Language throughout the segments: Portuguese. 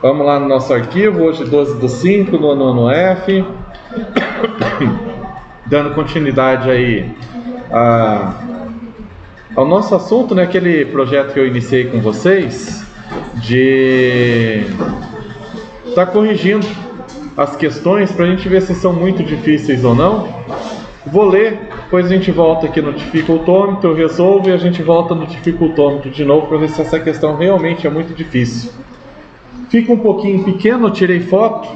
Vamos lá no nosso arquivo, hoje 12/5, no nono F. Dando continuidade aí ao nosso assunto, né? Aquele projeto que eu iniciei com vocês, de estar corrigindo as questões para a gente ver se são muito difíceis ou não. Vou ler, depois a gente volta aqui no dificultômetro, eu resolvo e a gente volta no dificultômetro de novo para ver se essa questão realmente é muito difícil. Fica um pouquinho pequeno, tirei foto,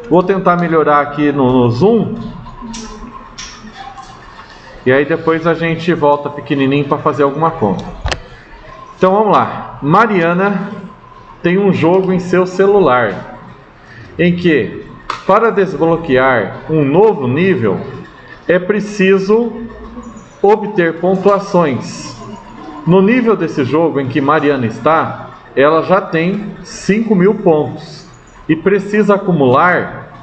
vou tentar melhorar aqui no zoom. E aí depois a gente volta pequenininho para fazer alguma conta. Então vamos lá. Mariana tem um jogo em seu celular em que, para desbloquear um novo nível, é preciso obter pontuações. No nível desse jogo em que Mariana está, ela já tem 5.000 pontos e precisa acumular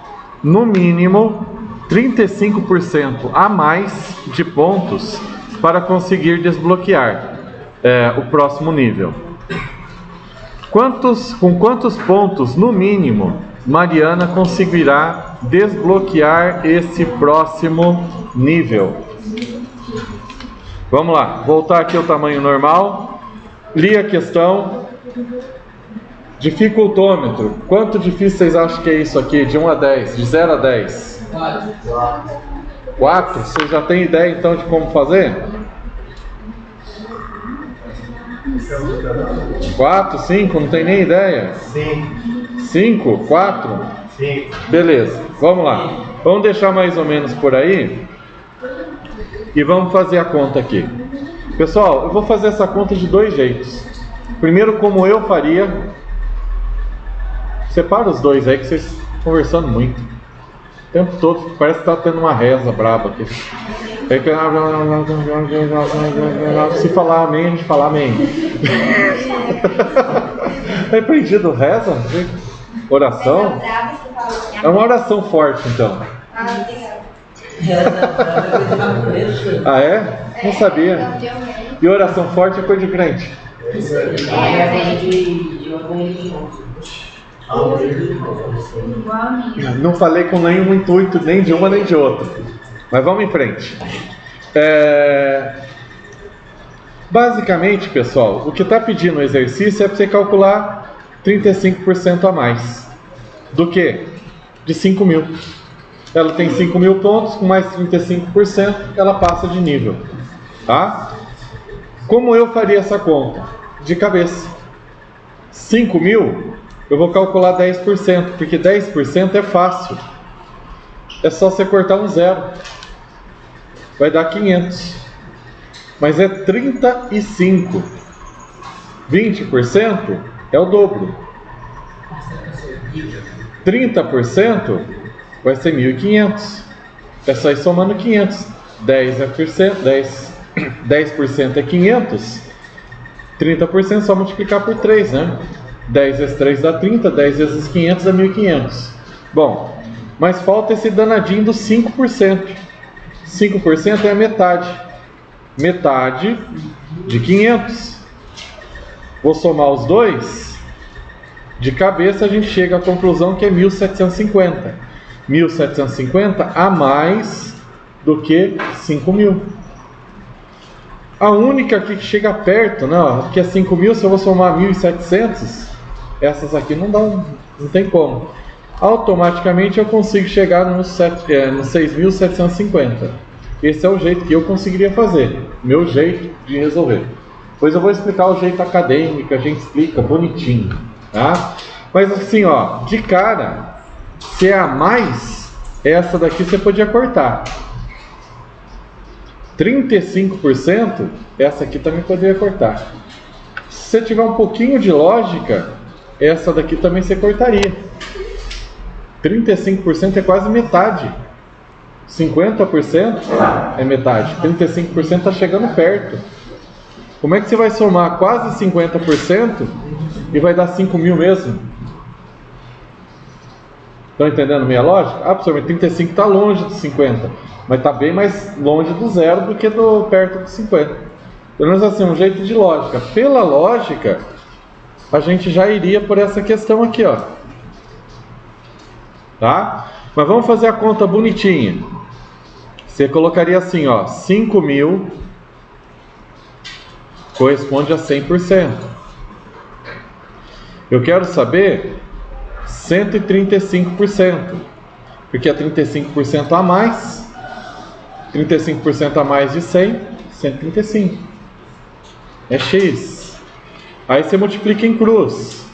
no mínimo 35% a mais de pontos para conseguir desbloquear o próximo nível. Com quantos pontos no mínimo Mariana conseguirá desbloquear esse próximo nível? Vamos lá, voltar aqui ao tamanho normal. Li a questão. Dificultômetro. Quanto difícil vocês acham que é isso aqui? De 1 a 10, de 0 a 10? 4? Vocês já têm ideia então de como fazer? 4, 5? Não tem nem ideia? 5, 4? 5. Beleza, vamos lá. Vamos deixar mais ou menos por aí e vamos fazer a conta aqui. Pessoal, eu vou fazer essa conta de dois jeitos. Primeiro, como eu faria. Separa os dois aí que vocês estão conversando muito o tempo todo, parece que está tendo uma reza braba aqui. Se falar amém, a gente fala amém. É aprendido reza? Oração? É uma oração forte então. Ah, é? Não sabia. E oração forte é coisa de crente. Não falei com nenhum intuito, nem de uma nem de outra. Mas vamos em frente. Basicamente, pessoal, o que está pedindo o exercício é para você calcular 35% a mais. Do que? De 5.000. Ela tem 5.000 pontos, com mais 35% ela passa de nível. Tá? Como eu faria essa conta? De cabeça. 5.000, eu vou calcular 10%, porque 10% é fácil. É só você cortar um zero. Vai dar 500. Mas é 35. 20% é o dobro. 30% vai ser 1.500. É só ir somando 500. 10% é 500. 30% é só multiplicar por 3, né? 10 vezes 3 dá 30, 10 vezes 500 dá 1.500. Bom, mas falta esse danadinho dos 5%. 5% é a metade. Metade de 500. Vou somar os dois. De cabeça a gente chega à conclusão que é 1.750. 1.750 a mais do que 5.000. A única aqui que chega perto, né, que é 5.000, se eu vou somar 1.700, essas aqui não dão, não tem como. Automaticamente eu consigo chegar no 6.750. Esse é o jeito que eu conseguiria fazer, meu jeito de resolver. Depois eu vou explicar o jeito acadêmico, a gente explica bonitinho, tá? Mas assim, ó, de cara, se é a mais, essa daqui você podia cortar. 35%, essa aqui também poderia cortar. Se você tiver um pouquinho de lógica, essa daqui também você cortaria. 35% é quase metade. 50% é metade. 35% está chegando perto. Como é que você vai somar quase 50% e vai dar 5.000 mesmo? Estão entendendo minha lógica? Absolutamente. 35 está longe de 50, mas está bem mais longe do zero do que perto do 50. Pelo menos assim, um jeito de lógica. Pela lógica, a gente já iria por essa questão aqui, ó. Tá? Mas vamos fazer a conta bonitinha. Você colocaria assim, ó, 5.000 corresponde a 100%. Eu quero saber 135%, porque é 35% a mais, 35% a mais de 100, 135. É X. Aí você multiplica em cruz.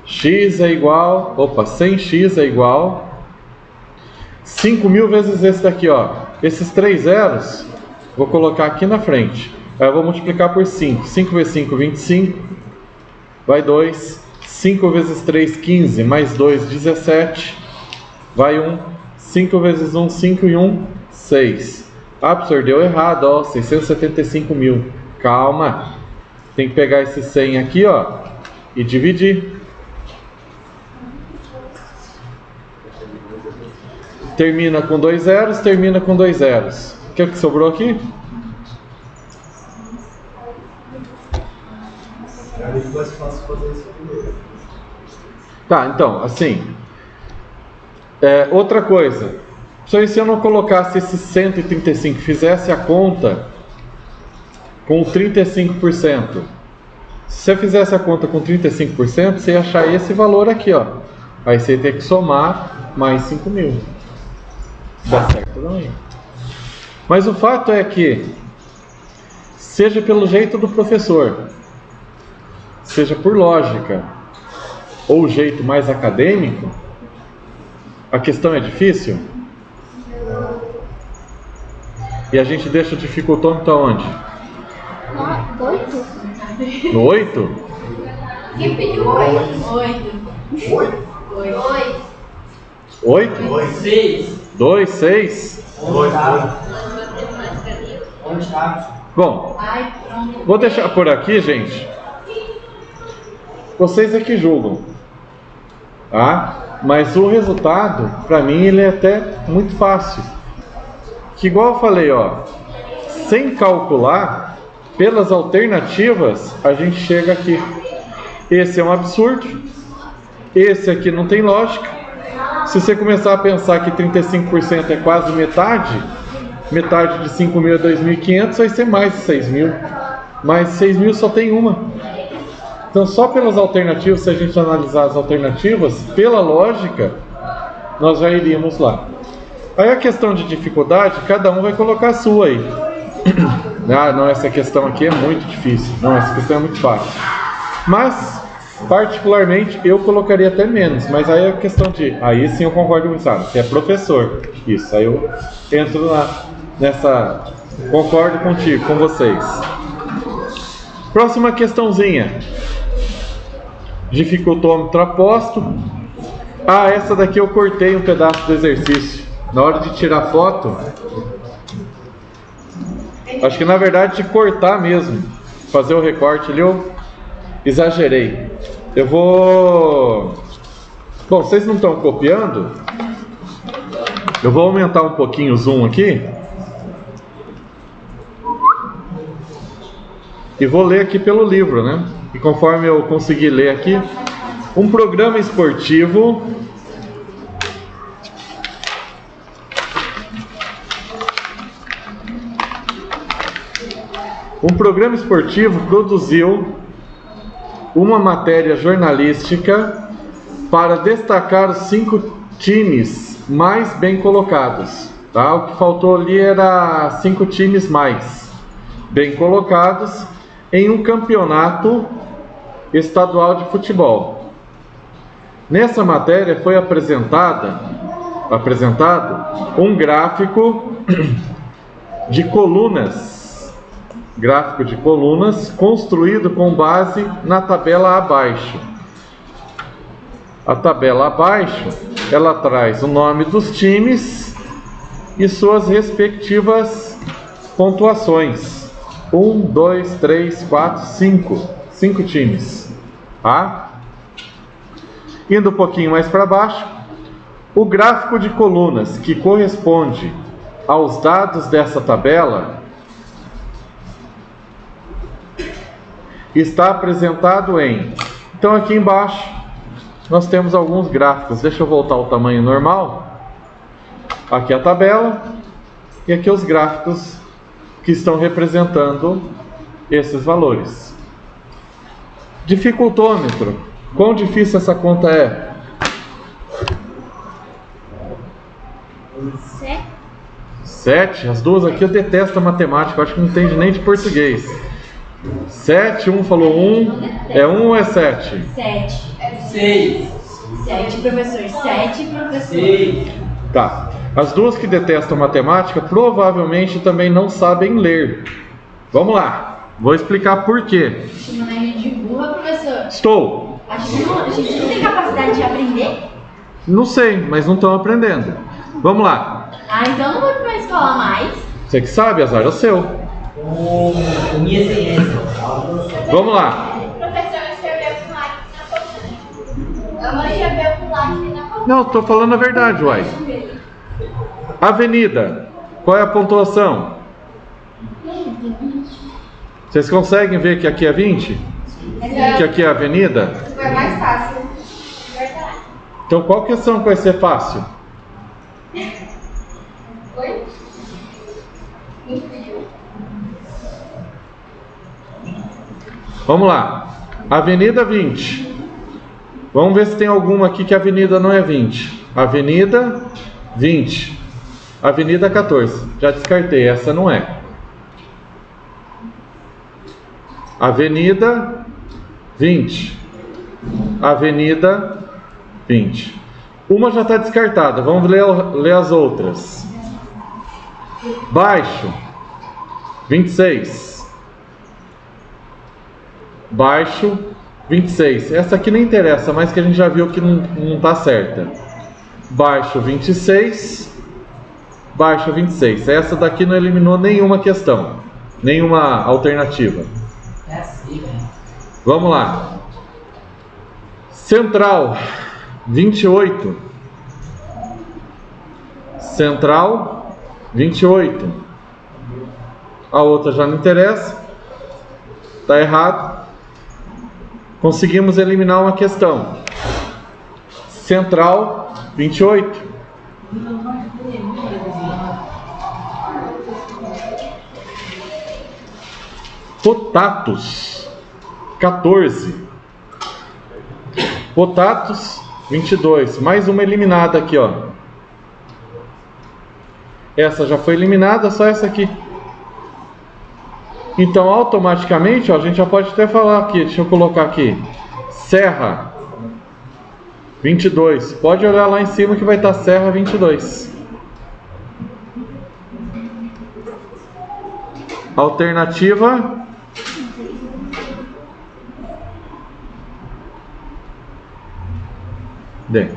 X é igual, 100x é igual 5.000 vezes esse daqui, ó. Esses 3 zeros, vou colocar aqui na frente. Aí eu vou multiplicar por 5. 5 vezes 5, 25. Vai 2. 5 vezes 3, 15. Mais 2, 17. Vai 1. 5 vezes 1, 5 e 1, 6. Ah, professor, deu errado, ó. 675.000. Calma. Tem que pegar esse 100 aqui, ó, e dividir. Termina com 2 zeros, termina com 2 zeros. O que é que sobrou aqui? Tá, então, assim, outra coisa, se eu não colocasse esse 135, fizesse a conta com 35%, se você fizesse a conta com 35%, você ia achar esse valor aqui, ó. Aí você ia ter que somar mais 5.000. Dá certo também. Mas o fato é que, seja pelo jeito do professor, seja por lógica, ou jeito mais acadêmico, a questão é difícil. E a gente deixa o dificultômetro aonde? No 8? Quem pediu 8? 8? 6. 2, 6? Onde está? Bom, vou deixar por aqui, gente. Vocês é que julgam, tá? Mas o resultado, para mim, ele é até muito fácil. Que igual eu falei, ó, sem calcular, pelas alternativas, a gente chega aqui. Esse é um absurdo. Esse aqui não tem lógica. Se você começar a pensar que 35% é quase metade, metade de 5.000 é 2.500, vai ser mais de 6.000. Mas 6.000 só tem uma. Então, só pelas alternativas, se a gente analisar as alternativas, pela lógica, nós já iríamos lá. Aí a questão de dificuldade, cada um vai colocar a sua aí. Ah, não, essa questão aqui é muito difícil. Não, essa questão é muito fácil. Mas, particularmente, eu colocaria até menos. Mas aí a questão de... Aí sim eu concordo com o Sara, que é professor. Isso, aí eu entro nessa... Concordo contigo, com vocês. Próxima questãozinha. Dificultômetro aposto. Ah, essa daqui eu cortei um pedaço do exercício. Na hora de tirar foto, acho que na verdade de cortar mesmo, fazer o recorte ali, eu exagerei. Eu vou... Bom, vocês não estão copiando? Eu vou aumentar um pouquinho o zoom aqui. E vou ler aqui pelo livro, né? E conforme eu conseguir ler aqui, um programa esportivo produziu uma matéria jornalística para destacar os 5 times mais bem colocados. Tá? O que faltou ali era 5 times mais bem colocados em um campeonato estadual de futebol. Nessa matéria foi apresentado um gráfico de colunas, construído com base na tabela abaixo. A tabela abaixo, ela traz o nome dos times e suas respectivas pontuações. 1, 2, 3, 4, 5. 5 times. Tá? Indo um pouquinho mais para baixo, o gráfico de colunas que corresponde aos dados dessa tabela está apresentado em... Então aqui embaixo nós temos alguns gráficos. Deixa eu voltar ao tamanho normal. Aqui a tabela e aqui os gráficos que estão representando esses valores. Dificultômetro. Quão difícil essa conta é? 7. As duas aqui eu detesto a matemática, eu acho que não entende nem de português. 7, um falou 1. É 1 ou é 7? 7. 6. 7, professor. 7, professor. 6. Tá. As duas que detestam matemática provavelmente também não sabem ler. Vamos lá. Vou explicar por quê. Chamando a gente de burra, professor. Estou. A gente não tem capacidade de aprender? Não sei, mas não estão aprendendo. Vamos lá. Ah, então não vou pra escola mais. Você que sabe, azar é o seu. Minha ciência. Vamos lá. Professor, escreveu com lápis na folha. Eu escreveu com lápis na folha. Não, estou falando a verdade, uai. Avenida. Qual é a pontuação? Vocês conseguem ver que aqui é 20? Que aqui é a avenida? Foi mais fácil. Verdade. Então qual questão que vai ser fácil? Oi? Vamos lá. Avenida 20. Vamos ver se tem alguma aqui que a avenida não é 20. Avenida 20. Avenida 14. Já descartei, essa não é. Avenida 20. Avenida 20. Uma já está descartada. Vamos ler as outras. Baixo 26. Baixo 26. Essa aqui não interessa, mas que a gente já viu que não está certa. Baixo 26. Baixo 26. Essa daqui não eliminou nenhuma questão, nenhuma alternativa. É assim, velho. Vamos lá. Central 28. Central 28. A outra já não interessa. Está errado. Conseguimos eliminar uma questão. Central 28. Potatos 14. Potatos 22. Mais uma eliminada aqui, ó. Essa já foi eliminada, só essa aqui. Então automaticamente, ó, a gente já pode até falar aqui. Deixa eu colocar aqui. Serra 22. Pode olhar lá em cima que vai estar Serra 22. Alternativa D.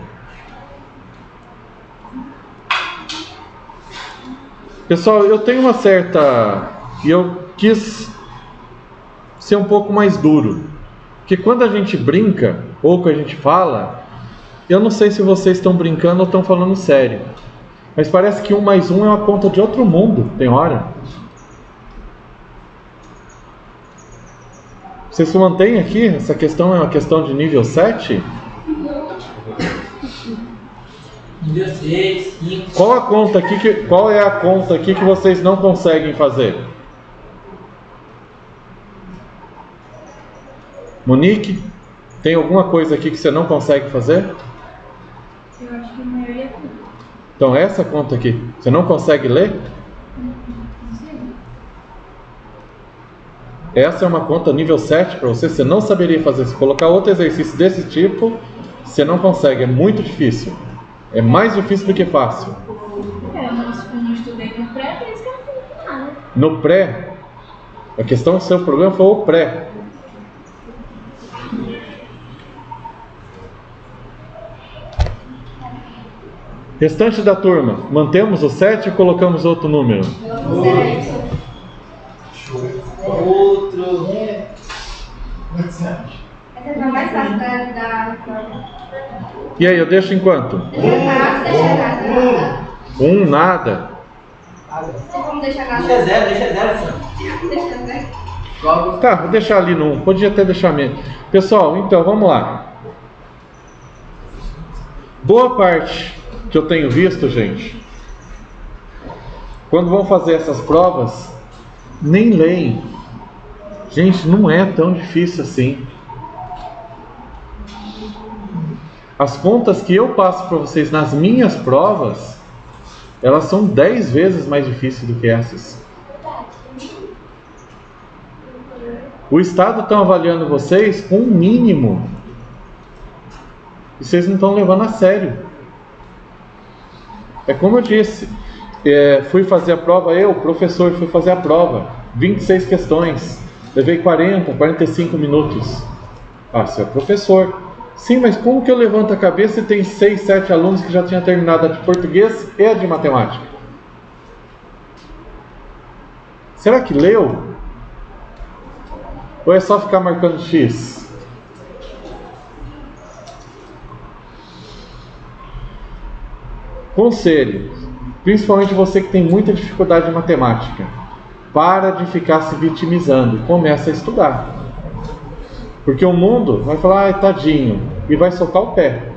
Pessoal, eu tenho uma certa... E eu quis ser um pouco mais duro. Porque quando a gente brinca, ou que a gente fala, eu não sei se vocês estão brincando ou estão falando sério. Mas parece que 1 mais 1 é uma conta de outro mundo, tem hora. Vocês se mantêm aqui? Essa questão é uma questão de nível 7? Nível 6, 5. Qual é a conta aqui que vocês não conseguem fazer? Monique, tem alguma coisa aqui que você não consegue fazer? Eu acho que a maioria é tudo. Então essa conta aqui, você não consegue ler? Não sei. Essa é uma conta nível 7 para você, você não saberia fazer. Se colocar outro exercício desse tipo, você não consegue, é muito difícil. É mais difícil do que fácil. Eu não estudei no pré, por isso que eu não fiz nada. No pré, a questão do seu problema foi o pré. Restante da turma, mantemos o 7 ou colocamos outro número? Outro. Essa foi mais fácil da prova. E aí, eu deixo em quanto? Deixa nada. 1, nada. Vamos deixar nada. Deixa zero, senhor. Deixa zero. Tá, vou deixar ali no 1. Podia até deixar menos. Pessoal, então vamos lá. Boa parte que eu tenho visto, gente, quando vão fazer essas provas, nem leem. Gente, não é tão difícil assim. As contas que eu passo para vocês nas minhas provas, elas são 10 vezes mais difíceis do que essas. O Estado está avaliando vocês com um mínimo. E vocês não estão levando a sério. É como eu disse, fui fazer a prova, eu, professor, fui fazer a prova. 26 questões. Levei 45 minutos. Ah, você é professor. Sim, mas como que eu levanto a cabeça e tem 6, 7 alunos que já tinham terminado a de português e a de matemática? Será que leu? Ou é só ficar marcando X? Conselho, principalmente você que tem muita dificuldade em matemática, para de ficar se vitimizando e começa a estudar. Porque o mundo vai falar, ai, tadinho, e vai soltar o pé.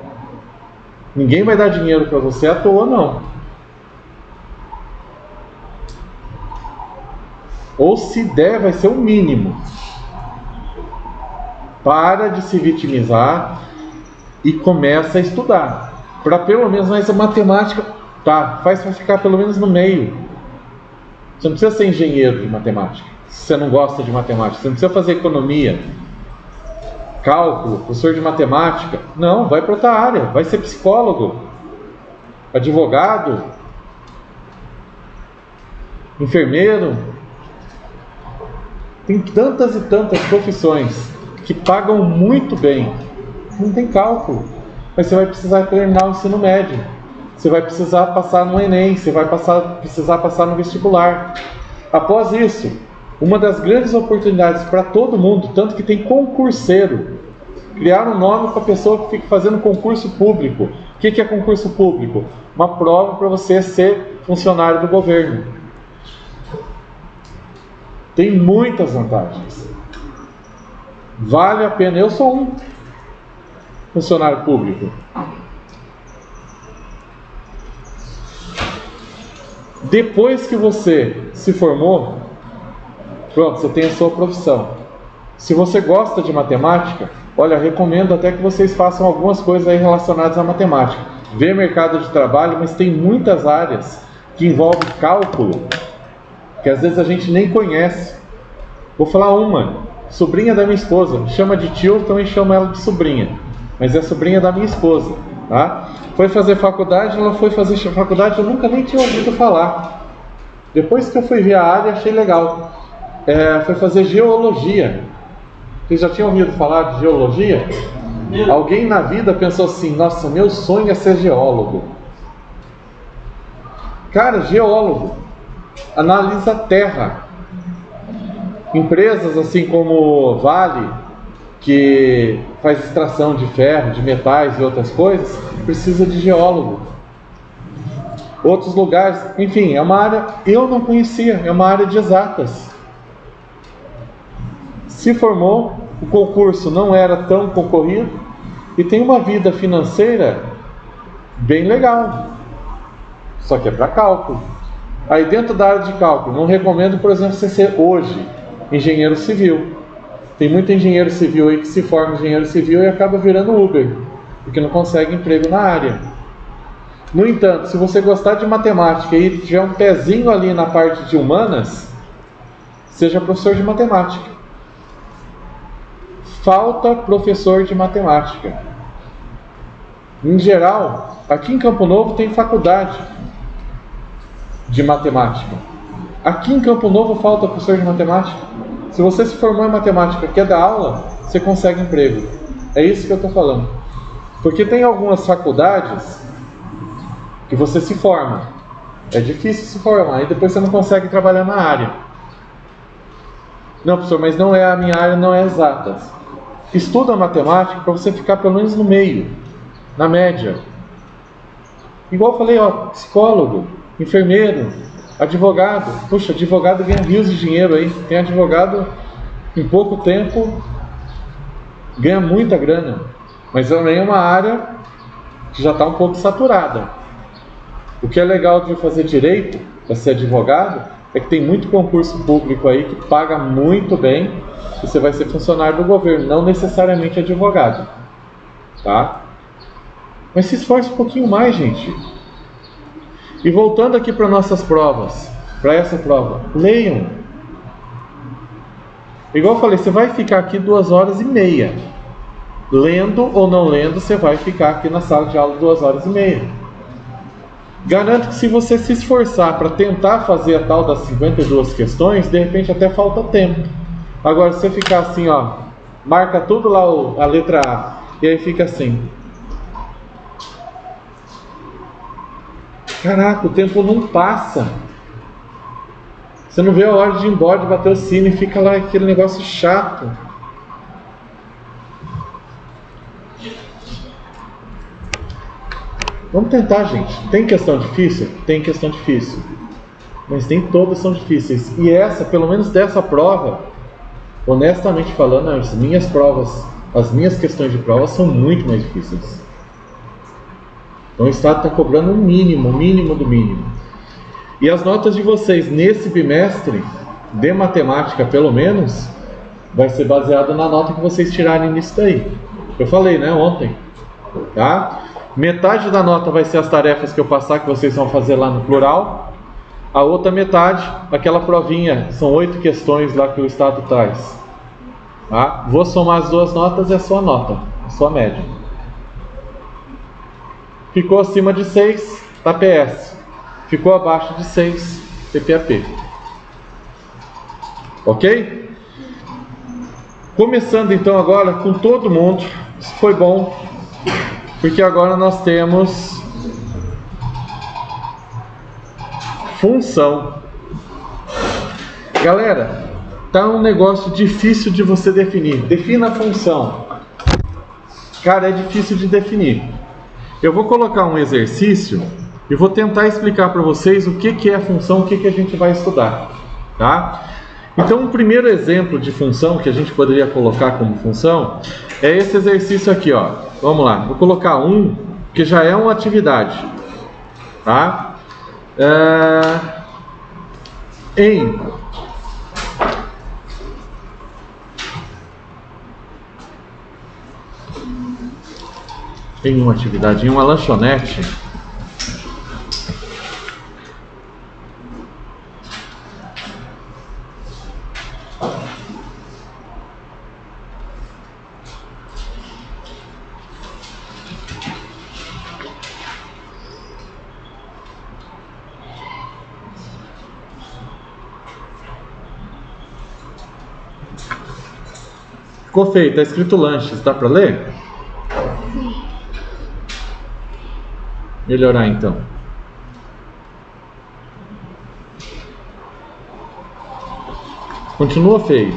Ninguém vai dar dinheiro para você à toa, não. Ou se der, vai ser o mínimo. Para de se vitimizar e começa a estudar. Para pelo menos essa matemática, tá, faz para ficar pelo menos no meio. Você não precisa ser engenheiro de matemática, se você não gosta de matemática. Você não precisa fazer economia, cálculo, professor de matemática. Não, vai para outra área, vai ser psicólogo, advogado, enfermeiro. Tem tantas e tantas profissões que pagam muito bem. Não tem cálculo, mas você vai precisar terminar o ensino médio. Você vai precisar passar no Enem, você vai precisar passar no vestibular. Após isso, uma das grandes oportunidades para todo mundo, tanto que tem concurseiro, criar um nome para a pessoa que fica fazendo concurso público. O que é concurso público? Uma prova para você ser funcionário do governo. Tem muitas vantagens. Vale a pena. Eu sou um funcionário público. Depois que você se formou, pronto, você tem a sua profissão. Se você gosta de matemática, olha, recomendo até que vocês façam algumas coisas aí relacionadas à matemática. Vê mercado de trabalho, mas tem muitas áreas que envolvem cálculo, que às vezes a gente nem conhece. Vou falar uma, sobrinha da minha esposa, me chama de tio, eu também chamo ela de sobrinha, mas é sobrinha da minha esposa, tá? Foi fazer faculdade, ela foi fazer faculdade, eu nunca nem tinha ouvido falar. Depois que eu fui ver a área, achei legal. Foi fazer geologia. Vocês já tinham ouvido falar de geologia? Alguém na vida pensou assim, nossa, meu sonho é ser geólogo. Cara, geólogo analisa a terra. Empresas assim como Vale, que faz extração de ferro, de metais e outras coisas, precisa de geólogo. Outros lugares, enfim, é uma área eu não conhecia, é uma área de exatas. Se formou, o concurso não era tão concorrido e tem uma vida financeira bem legal, só que é para cálculo. Aí dentro da área de cálculo, não recomendo, por exemplo, você ser hoje engenheiro civil. Tem muito engenheiro civil aí que se forma engenheiro civil e acaba virando Uber, porque não consegue emprego na área. No entanto, se você gostar de matemática e tiver um pezinho ali na parte de humanas, seja professor de matemática. Falta professor de matemática. Em geral, aqui em Campo Novo tem faculdade de matemática. Aqui em Campo Novo falta professor de matemática. Se você se formou em matemática e quer dar aula, você consegue emprego. É isso que eu estou falando. Porque tem algumas faculdades que você se forma. É difícil se formar, e depois você não consegue trabalhar na área. Não, professor, mas não é a minha área, não é exatas. Estuda matemática para você ficar pelo menos no meio, na média. Igual eu falei, psicólogo, enfermeiro, advogado. Puxa, advogado ganha rios de dinheiro aí. Tem advogado em pouco tempo ganha muita grana, mas também é uma área que já está um pouco saturada. O que é legal de fazer direito, para ser advogado, é que tem muito concurso público aí que paga muito bem. Você vai ser funcionário do governo, não necessariamente advogado, tá? Mas se esforce um pouquinho mais, gente. E voltando aqui para nossas provas, para essa prova, leiam. Igual eu falei, você vai ficar aqui 2h30. Lendo ou não lendo, você vai ficar aqui na sala de aula 2h30. Garanto que se você se esforçar para tentar fazer a tal das 52 questões, de repente até falta tempo. Agora, se você ficar assim, ó, marca tudo lá a letra A, e aí fica assim. Caraca, o tempo não passa. Você não vê a hora de ir embora, de bater o sino, e fica lá aquele negócio chato. Vamos tentar, gente. Tem questão difícil? Tem questão difícil. Mas nem todas são difíceis. E essa, pelo menos dessa prova, honestamente falando, as minhas provas, as minhas questões de prova são muito mais difíceis. Então o Estado está cobrando o mínimo do mínimo. E as notas de vocês nesse bimestre, de matemática pelo menos, vai ser baseada na nota que vocês tirarem nisso daí. Eu falei, né, ontem. Tá? Metade da nota vai ser as tarefas que eu passar, que vocês vão fazer lá no plural. A outra metade, aquela provinha, são 8 questões lá que o Estado traz. Tá? Vou somar as duas notas e a sua nota, a sua média. Ficou acima de 6, tá PS. Ficou abaixo de 6, PPAP. Ok? Começando então agora com todo mundo. Isso foi bom, porque agora nós temos função. Galera, tá um negócio difícil de você definir. Defina a função. Cara, é difícil de definir. Eu vou colocar um exercício e vou tentar explicar para vocês o que é a função, o que a gente vai estudar, tá? Então, um primeiro exemplo de função que a gente poderia colocar como função é esse exercício aqui, ó. Vamos lá, vou colocar um que já é uma atividade, tá? Em uma atividade, em uma lanchonete, ficou feio, tá escrito lanches, dá para ler? Melhorar então. Continua feio.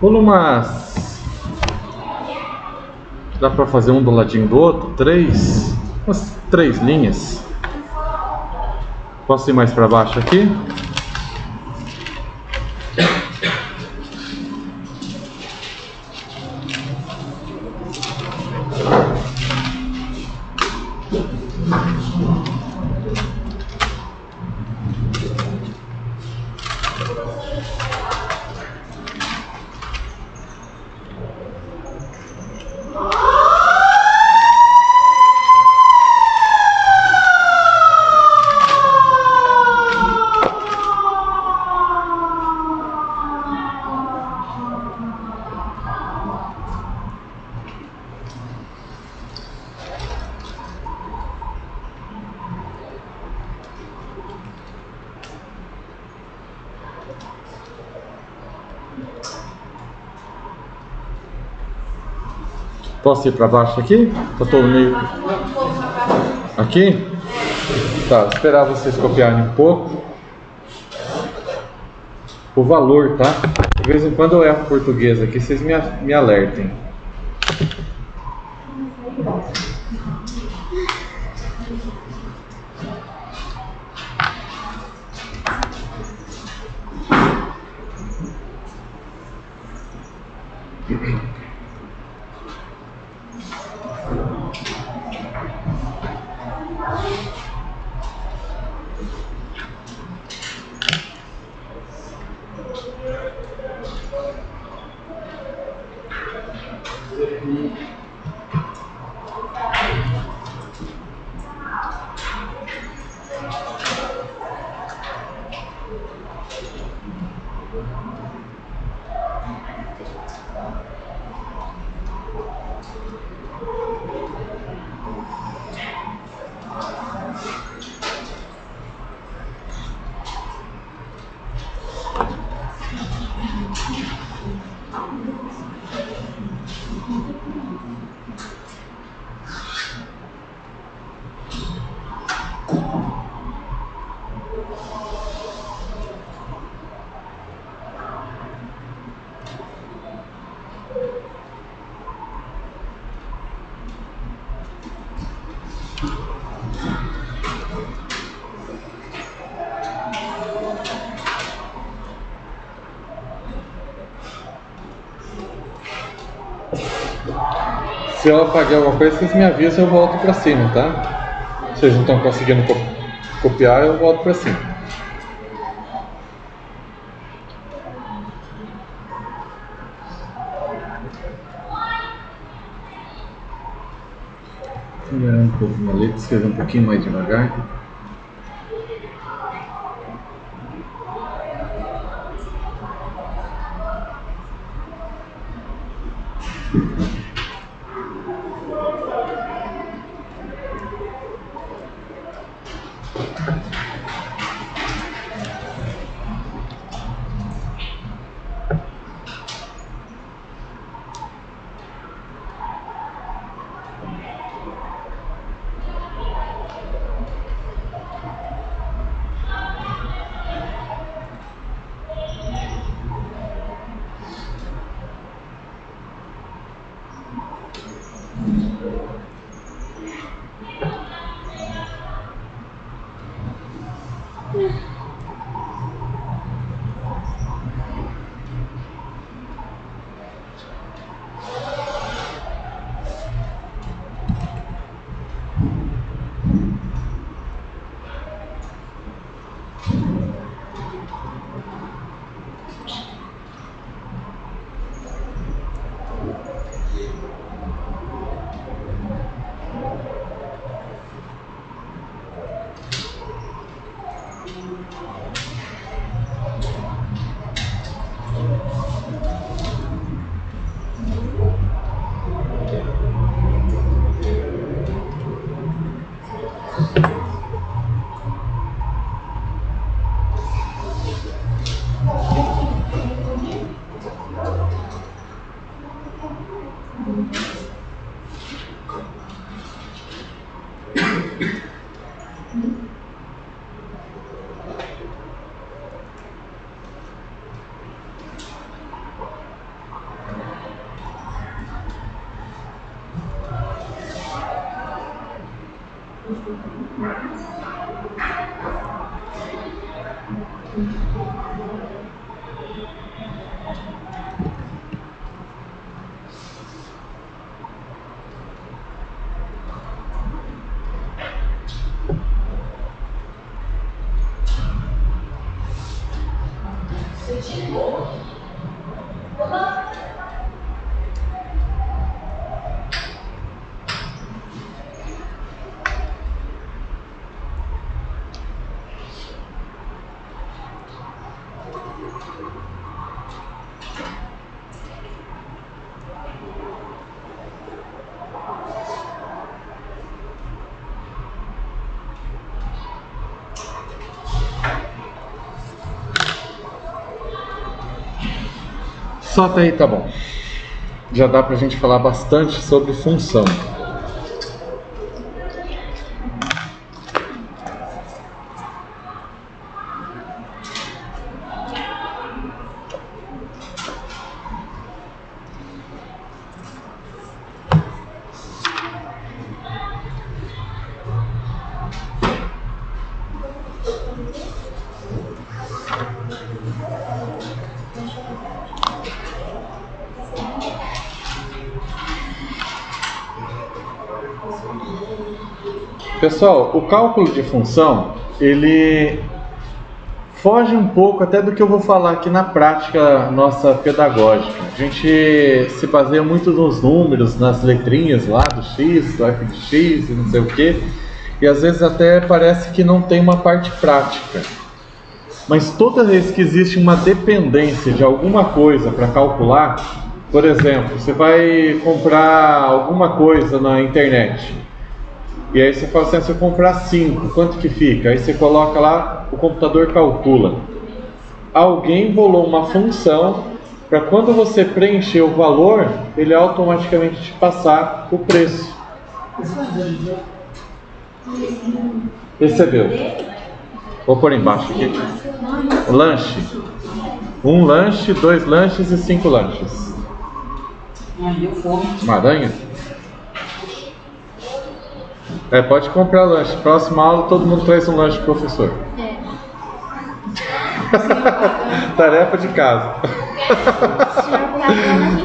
Pula umas... Dá pra fazer um do ladinho do outro? Umas 3 linhas. Posso ir mais pra baixo aqui? Posso ir para baixo aqui? Tá todo meio... Aqui? Tá, esperar vocês copiarem um pouco. O valor, tá? De vez em quando eu erro português aqui, vocês me alertem. Se eu apagar alguma coisa, vocês me avisam e eu volto pra cima, tá? Se vocês não estão conseguindo copiar, eu volto pra cima. Vou melhorar um pouco minha letra, escrever um pouquinho mais devagar. Solta aí, tá bom. Já dá pra gente falar bastante sobre função. Pessoal, o cálculo de função, ele foge um pouco até do que eu vou falar aqui na prática nossa pedagógica. A gente se baseia muito nos números, nas letrinhas lá do x, do f de x e não sei o que, e às vezes até parece que não tem uma parte prática. Mas toda vez que existe uma dependência de alguma coisa para calcular, por exemplo, você vai comprar alguma coisa na internet, e aí você fala assim, se eu comprar 5, quanto que fica? Aí você coloca lá, o computador calcula. Alguém bolou uma função para quando você preencher o valor, ele automaticamente te passar o preço. Recebeu. Vou pôr embaixo aqui. Lanche. 1 lanche, 2 lanches e 5 lanches. Uma aranha? Pode comprar lanche. Próxima aula todo mundo traz um lanche pro professor. Tarefa de casa.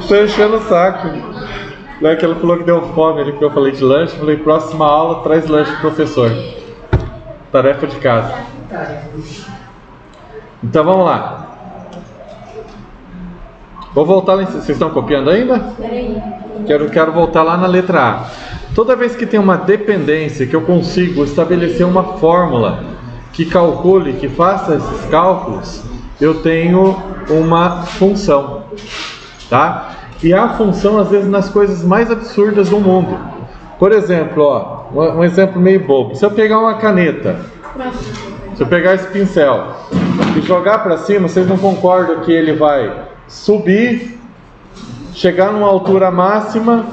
Tô enchendo o saco. Não é que ela falou que deu fome ali que eu falei de lanche. Falei, próxima aula traz lanche pro professor. Tarefa de casa. Então vamos lá. Vou voltar lá. Vocês estão copiando ainda? Quero voltar lá na letra A. Toda vez que tem uma dependência, que eu consigo estabelecer uma fórmula que calcule, que faça esses cálculos, eu tenho uma função, tá? E a função, às vezes, nas coisas mais absurdas do mundo. Por exemplo, ó, um exemplo meio bobo. Se eu pegar uma caneta, se eu pegar esse pincel e jogar para cima, vocês não concordam que ele vai subir, chegar numa altura máxima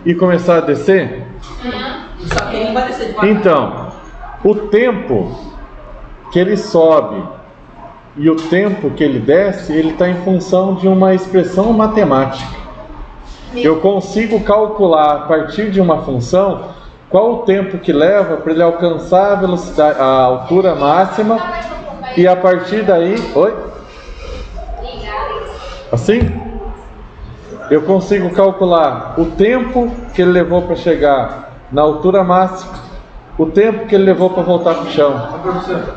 e começar a descer? Só que ele vai descer devagar. Então, o tempo que ele sobe e o tempo que ele desce, ele está em função de uma expressão matemática. Eu consigo calcular a partir de uma função qual o tempo que leva para ele alcançar a velocidade, a altura máxima, e a partir daí, assim, eu consigo calcular o tempo que ele levou para chegar na altura máxima, o tempo que ele levou para voltar para o chão. Professor,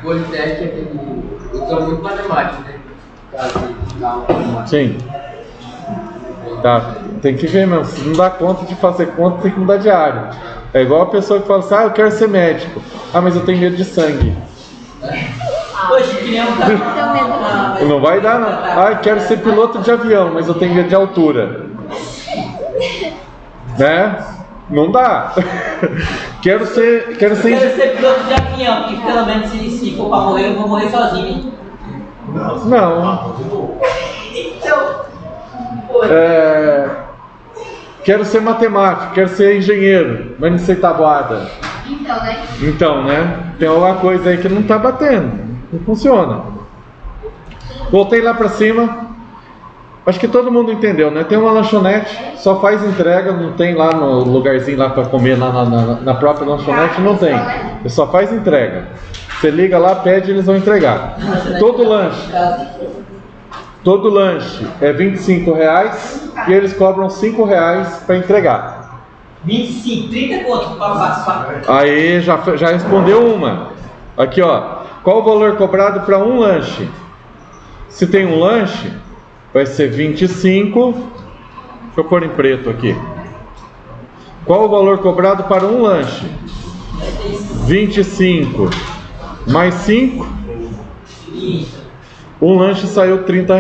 o Politec usa muito matemática, né? Sim. Tá. Tem que ver mesmo. Se não dá conta de fazer conta, tem que mudar de área. É igual a pessoa que fala assim, eu quero ser médico. Mas eu tenho medo de sangue. Hoje criança. Não vai dar, não. Eu quero ser piloto de avião, mas eu tenho medo de altura. Né? Não dá. Quero ser piloto de avião, porque pelo menos se for pra morrer, eu vou morrer sozinho, hein? Não. Quero ser matemático, quero ser engenheiro, mas não sei tabuada. Então, né? Tem alguma coisa aí que não tá batendo. Não funciona. Voltei lá pra cima. Acho que todo mundo entendeu, né? Tem uma lanchonete, só faz entrega, não tem lá no lugarzinho lá para comer lá na própria lanchonete, não tem. Só faz entrega. Você liga lá, pede, eles vão entregar. Todo lanche é R$25 e eles cobram R$5 para entregar. 25, 30 conto para passar. Aí já respondeu uma. Aqui, ó. Qual o valor cobrado para um lanche? Se tem um lanche, vai ser 25. Deixa eu pôr em preto aqui. Qual o valor cobrado para um lanche? 25 mais 5. Um lanche saiu R$30.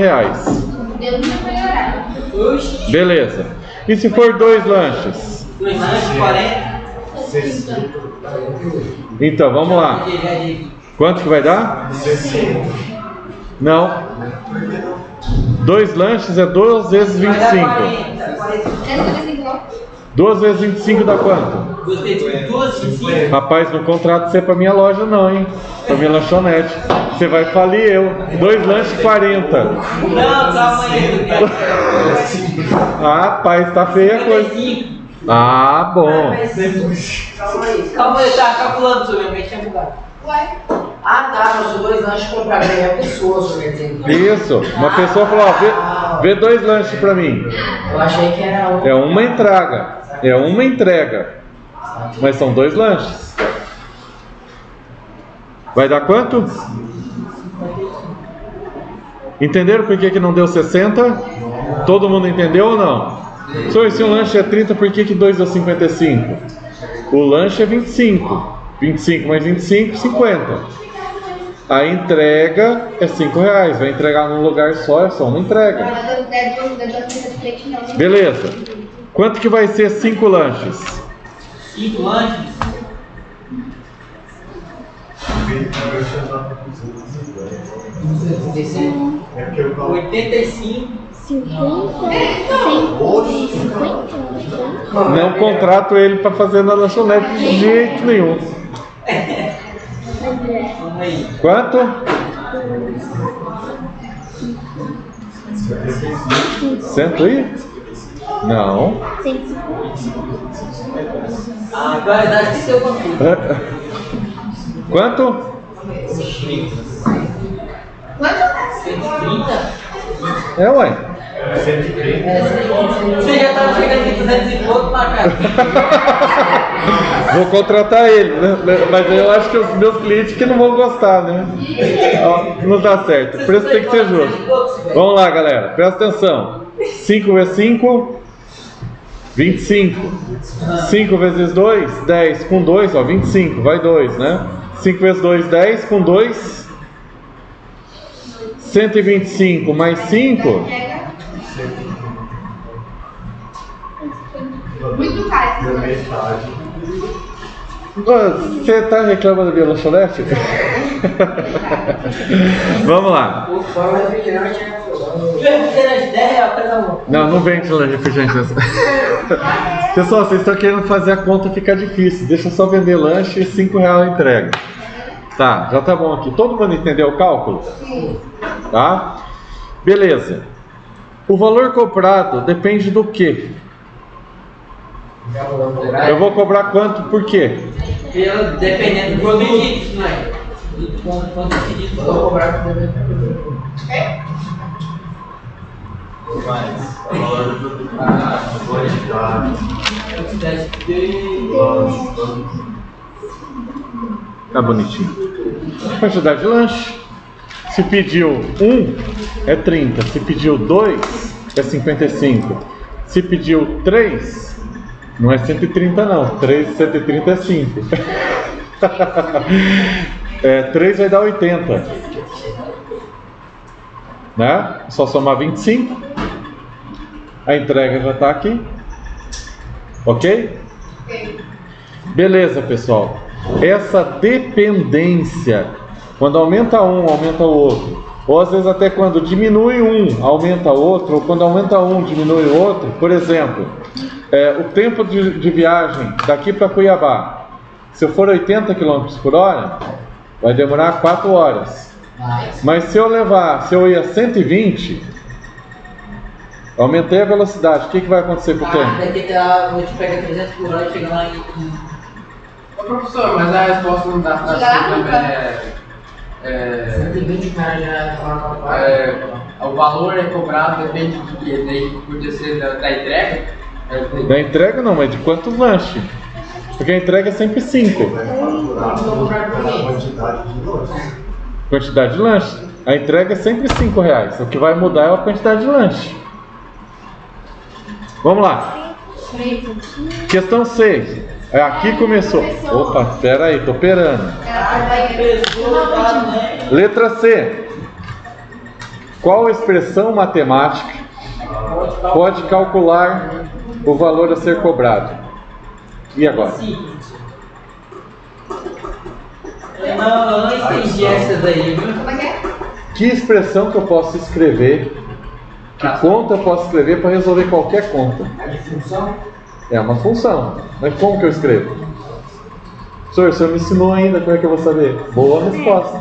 Beleza. E se for 2 lanches? 2 lanches, 40. Então, vamos lá. Quanto que vai dar? Não. 2 lanches é 2 vezes 25. 2 vezes 25 dá quanto? 2 vezes 25. Rapaz, não contrato você pra minha loja não, hein? Pra minha lanchonete. Você vai falir eu. 2 lanches 40. Não, calma aí. Rapaz, tá feia a coisa. Ah, bom. Calma aí, tá calculando sobre a mente, tinha bugado. Ué? Ah, tá, mas os 2 lanches compraram a pessoa, senhor entendeu? Isso. Uma pessoa falou, ó, vê 2 lanches pra mim. Eu achei que era um. É uma entrega. É uma entrega. Mas são 2 lanches. Vai dar quanto? Entenderam por que não deu 60? Todo mundo entendeu ou não? Senhor, se um lanche é 30, por que 2 deu 55? O lanche é 25. 25 mais 25, 50. A entrega é R$5. Vai entregar num lugar só, é só uma entrega. Beleza. Quanto que vai ser 5 lanches? 5 lanches? Então, 85. 50. Não contrato ele para fazer na lanchonete de jeito nenhum. Vamos aí. Quanto? 100 aí? Não. 150. A qualidade tem seu conteúdo. Quanto? 130. 130? É, ué. Você já estava chegando em 200 e pouco, Macaco. Vou contratar ele, né? Mas eu acho que os meus clientes que não vão gostar, né? Ó, não dá certo. O preço tem que ser justo. Vamos lá, galera. Presta atenção. 5 vezes 5, 25. 5 vezes 2, 10. Com 2, ó, 25. Vai 2, né? 5 vezes 2, 10. Com 2, 125 mais 5. Muito caro. Você tá reclamando da minha lanchonete? Vamos lá. O fora do refrigerante é Refrigerante R$10 cada um. Não vem com refrigerante. Pessoal, vocês estão querendo fazer a conta ficar difícil. Deixa eu só vender lanche e R$5 a entrega. Tá, já tá bom aqui. Todo mundo entendeu o cálculo? Sim. Tá? Beleza. O valor cobrado depende do quê? Eu vou cobrar quanto por quê? Dependendo do produto, não é? Quanto pedido for. Vou cobrar com o Tá bonitinho. Quantidade de lanche. Se pediu 1, é 30. Se pediu 2, é 55. Se pediu 3, não é 130 não. 130 é 5. 3 vai dar 80. Né? Só somar 25. A entrega já está aqui. Ok? Beleza, pessoal. Essa dependência, quando aumenta um, aumenta o outro, ou às vezes até quando diminui um, aumenta o outro, ou quando aumenta um, diminui o outro. Por exemplo, o tempo de viagem daqui para Cuiabá, se eu for 80 km por hora, vai demorar 4 horas. Mas se eu ir a 120, aumentei a velocidade, o que vai acontecer com o tempo? Vai ter que dar, vou te pegar 300 por hora e chegar lá em... Ô professor, mas a resposta não dá pra também 120 cara já o valor é cobrado depende de quê? Daí podia ser da entrega? Da entrega não, mas de quantos lanches? Porque a entrega é sempre 5. Quantidade de lanche. A entrega é sempre R$5. O que vai mudar é a quantidade de lanche. Vamos lá. Questão 6. Aqui começou. Opa, espera aí, tô operando. Letra C. Qual expressão matemática pode calcular o valor a ser cobrado? E agora? Eu não entendi essa daí, viu? Como é que é? Que expressão que eu posso escrever? Que conta eu posso escrever para resolver qualquer conta? É uma função. Mas como que eu escrevo? Professor, o senhor me ensinou ainda, como é que eu vou saber? Boa resposta.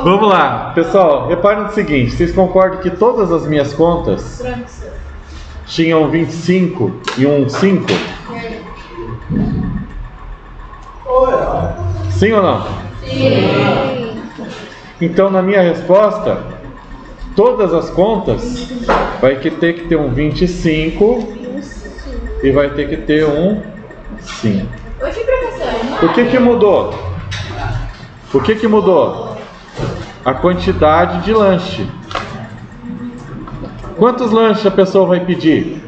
Vamos lá, pessoal, reparem no seguinte, vocês concordam que todas as minhas contas tinham 25 e um 5? Sim ou não? Sim. Então, na minha resposta, todas as contas vai ter que ter um 25 e vai ter que ter um 5. Hoje, professor. O que mudou? O que mudou? A quantidade de lanche. Quantos lanches a pessoa vai pedir?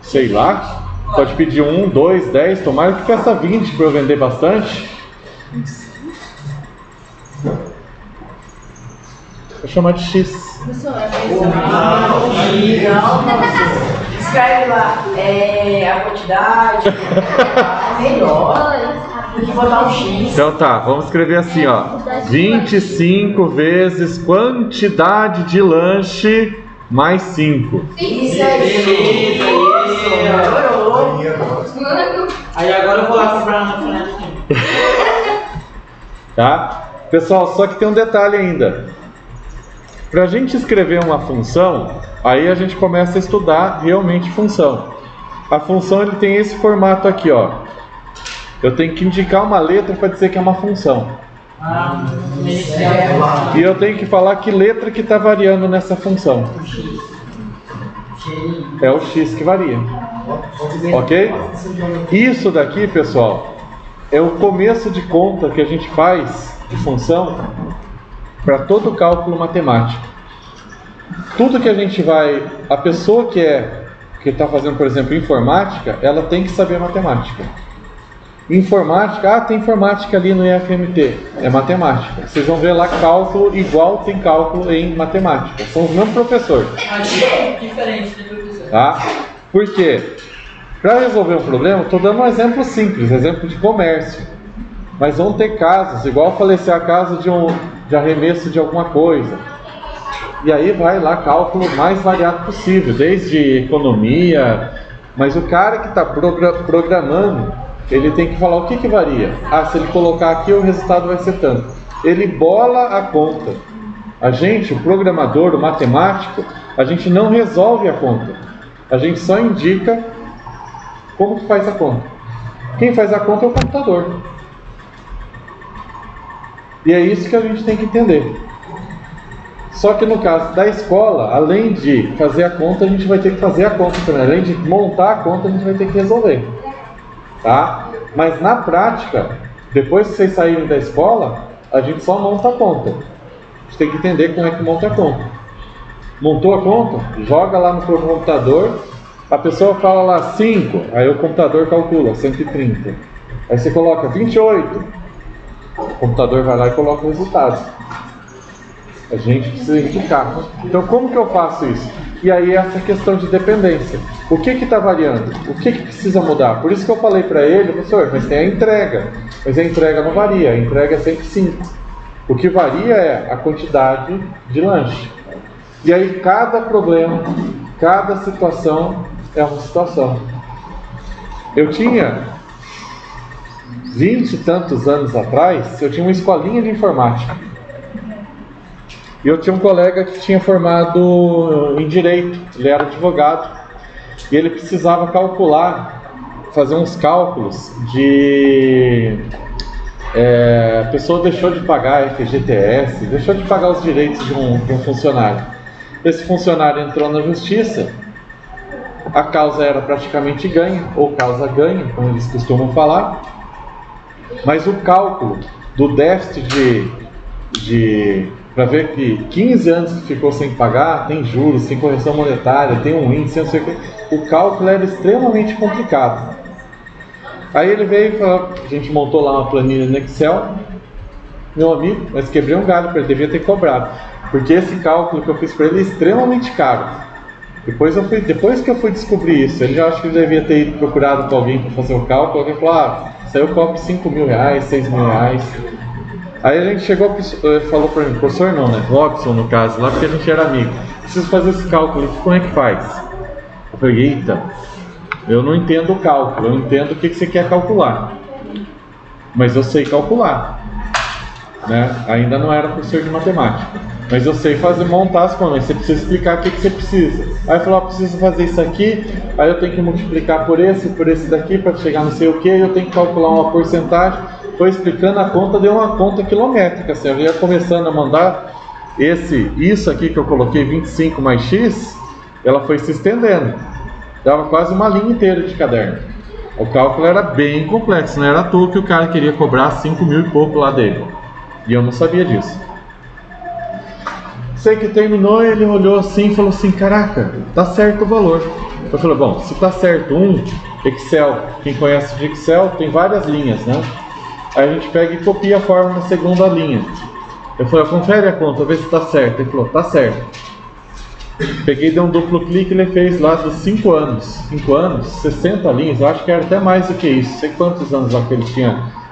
Sei lá. Pode pedir 1, 2, 10. Tomara que peça 20 para eu vender bastante. Vou chamar de X. Escreve lá a quantidade, melhor do que botar um X. Então tá, vamos escrever assim, ó. 25 vezes quantidade de lanche mais 5. Isso aí. Melhorou. Aí agora eu vou lá comprar na frente. Tá? Pessoal, só que tem um detalhe ainda. Para a gente escrever uma função, aí a gente começa a estudar realmente função. A função ele tem esse formato aqui, ó. Eu tenho que indicar uma letra para dizer que é uma função. E eu tenho que falar que letra que está variando nessa função. É o X que varia. Ok? Isso daqui, pessoal, é o começo de conta que a gente faz de função para todo cálculo matemático. Tudo que a gente vai... A pessoa que está fazendo, por exemplo, informática, ela tem que saber matemática. Informática, tem informática ali no IFMT, é matemática. Vocês vão ver lá cálculo igual tem cálculo em matemática. São os mesmos professores. Diferente de professor. Tá? Por quê? Para resolver um problema, estou dando um exemplo simples, exemplo de comércio. Mas vão ter casos, igual falecer a casa de arremesso de alguma coisa. E aí vai lá cálculo mais variado possível, desde economia. Mas o cara que está programando, ele tem que falar o que varia. Se ele colocar aqui, o resultado vai ser tanto. Ele bola a conta. A gente, o programador, o matemático, a gente não resolve a conta. A gente só indica como que faz a conta. Quem faz a conta é o computador. E é isso que a gente tem que entender. Só que no caso da escola, além de fazer a conta, a gente vai ter que fazer a conta também. Além de montar a conta, a gente vai ter que resolver. Tá? Mas na prática, depois que vocês saírem da escola, a gente só monta a conta. A gente tem que entender como é que monta a conta. Montou a conta? Joga lá no computador. A pessoa fala lá 5, aí o computador calcula 130. Aí você coloca 28. O computador vai lá e coloca o resultado. A gente precisa indicar. Então como que eu faço isso? E aí essa questão de dependência. O que está variando? O que precisa mudar? Por isso que eu falei para ele, professor, mas tem a entrega. Mas a entrega não varia, a entrega é sempre 5. O que varia é a quantidade de lanche. E aí cada problema, cada situação é uma situação. Eu tinha 20 e tantos anos atrás, eu tinha uma escolinha de informática. E eu tinha um colega que tinha formado em Direito, ele era advogado, e ele precisava fazer uns cálculos de... a pessoa deixou de pagar FGTS, deixou de pagar os direitos de um funcionário. Esse funcionário entrou na justiça a causa era praticamente ganha, ou causa ganha, como eles costumam falar, mas o cálculo do déficit para ver que 15 anos que ficou sem pagar, tem juros, tem correção monetária, tem um índice, não sei o que, o cálculo era extremamente complicado. Aí ele veio e falou, a gente montou lá uma planilha no Excel, meu amigo, mas quebrei um galho para ele, devia ter cobrado, porque esse cálculo que eu fiz para ele é extremamente caro. Depois que eu fui descobrir isso, ele já acho que ele devia ter ido procurado com alguém para fazer o cálculo, alguém falou, isso aí eu cobro 5 mil reais, 6 mil reais. Aí a gente chegou, falou para mim, professor não, né, Robson no caso, lá porque a gente era amigo, preciso fazer esse cálculo aqui, como é que faz? Eu falei, eita, eu não entendo o cálculo, eu não entendo o que você quer calcular, mas eu sei calcular, né? Ainda não era professor de matemática, mas eu sei montar as contas, você precisa explicar o que você precisa. Aí eu falei, preciso fazer isso aqui, aí eu tenho que multiplicar por esse daqui para chegar não sei o que, eu tenho que calcular uma porcentagem. Foi explicando a conta, deu uma conta quilométrica, assim, eu ia começando a mandar isso aqui que eu coloquei 25 mais X, ela foi se estendendo, dava quase uma linha inteira de caderno. O cálculo era bem complexo, não era à toa que o cara queria cobrar 5 mil e pouco lá dele, e eu não sabia disso. Sei que terminou, ele olhou assim e falou assim, caraca, tá certo o valor. Eu falei, bom, se tá certo Excel, quem conhece de Excel, tem várias linhas, né? Aí a gente pega e copia a fórmula na segunda linha. Eu falei, confere a conta, vê se tá certo. Ele falou, tá certo. Peguei, dei um duplo clique, ele fez lá dos 5 anos. 5 anos, 60 linhas, eu acho que era até mais do que isso. Não sei quantos anos lá que ele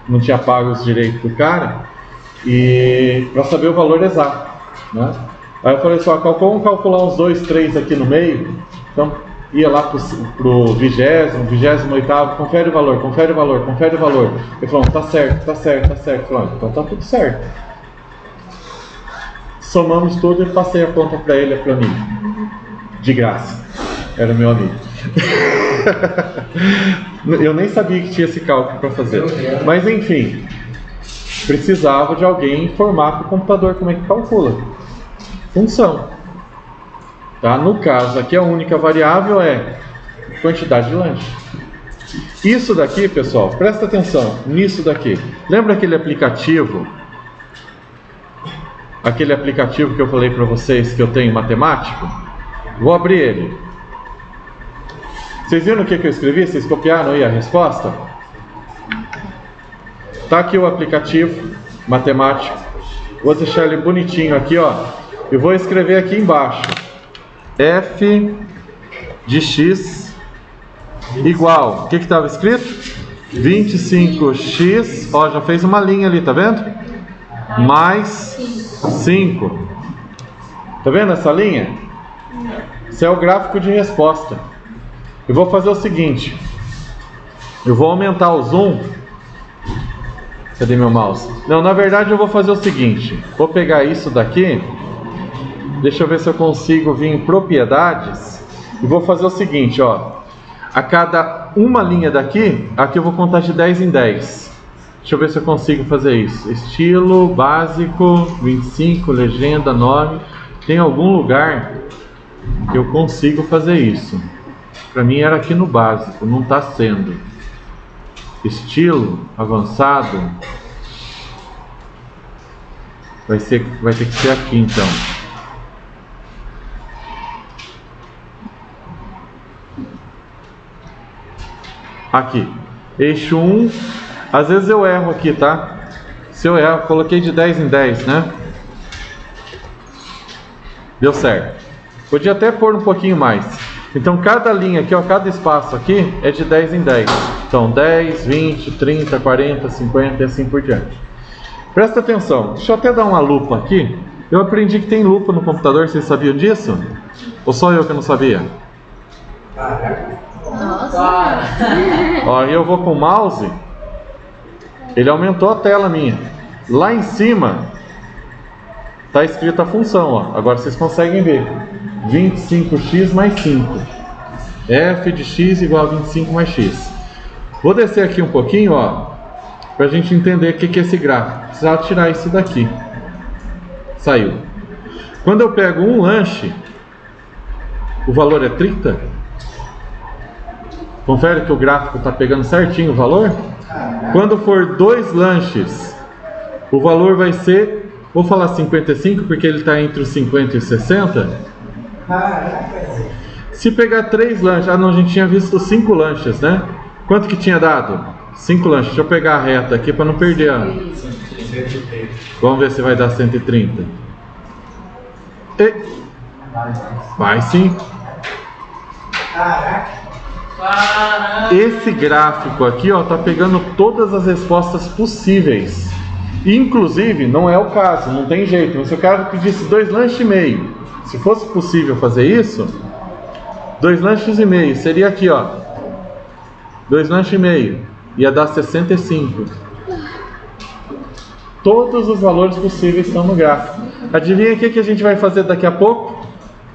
não tinha pago os direitos do cara. E para saber o valor exato, né? Aí eu falei só, vamos calcular uns 2, 3 aqui no meio. Então ia lá pro 20º, 28º, confere o valor. Ele falou, tá certo. Eu falei, então tá tudo certo. Somamos tudo e passei a conta para ele, a planilha. De graça. Era meu amigo. Eu nem sabia que tinha esse cálculo para fazer. Mas enfim, precisava de alguém informar para o computador como é que calcula. Função. Tá? No caso aqui a única variável é quantidade de lanche. Isso daqui, pessoal, presta atenção nisso daqui. Lembra aquele aplicativo que eu falei para vocês que eu tenho matemático? Vou abrir ele. Vocês viram o que eu escrevi? Vocês copiaram aí a resposta? Tá aqui o aplicativo matemático. Vou deixar ele bonitinho aqui, ó. E vou escrever aqui embaixo. F de x igual, o que estava escrito? 25x, ó, já fez uma linha ali, tá vendo? Mais 5. Tá vendo essa linha? Esse é o gráfico de resposta. Eu vou fazer o seguinte, eu vou aumentar o zoom. Cadê meu mouse? Não, na verdade eu vou fazer o seguinte, vou pegar isso daqui. Deixa eu ver se eu consigo vir em propriedades e vou fazer o seguinte, ó. A cada uma linha daqui, aqui eu vou contar de 10 em 10. Deixa eu ver se eu consigo fazer isso. Estilo, básico, 25, legenda, nome. Tem algum lugar que eu consigo fazer isso. Para mim era aqui no básico, não está sendo. Estilo, avançado. Vai ter que ser aqui então. Aqui, eixo 1, às vezes eu erro aqui, tá? Se eu erro, coloquei de 10 em 10, né? Deu certo. Podia até pôr um pouquinho mais. Então cada linha aqui, ó, cada espaço aqui é de 10 em 10. Então 10, 20, 30, 40, 50 e assim por diante. Presta atenção, deixa eu até dar uma lupa aqui. Eu aprendi que tem lupa no computador, vocês sabiam disso? Ou só eu que não sabia? Nossa. Ó, eu vou com o mouse, ele aumentou a tela minha. Lá em cima tá escrita a função, ó. Agora vocês conseguem ver. 25x mais 5. F de x igual a 25 mais x. Vou descer aqui um pouquinho, ó, pra gente entender o que é esse gráfico. Precisava tirar isso daqui. Saiu. Quando eu pego um lanche, o valor é 30. Confere que o gráfico está pegando certinho o valor. Quando for 2 lanches, o valor vai ser, vou falar 55 porque ele está entre os 50 e 60. Se pegar 3 lanches, não, a gente tinha visto 5 lanches, né? Quanto que tinha dado? 5 lanches. Deixa eu pegar a reta aqui para não perder a... Vamos ver se vai dar 130. Vai sim. Esse gráfico aqui, ó, tá pegando todas as respostas possíveis. Inclusive, não é o caso, não tem jeito. Mas se o cara pedisse 2 lanches e meio, se fosse possível fazer isso, 2 lanches e meio seria aqui, ó. 2 lanches e meio ia dar 65. Todos os valores possíveis estão no gráfico. Adivinha o que a gente vai fazer daqui a pouco?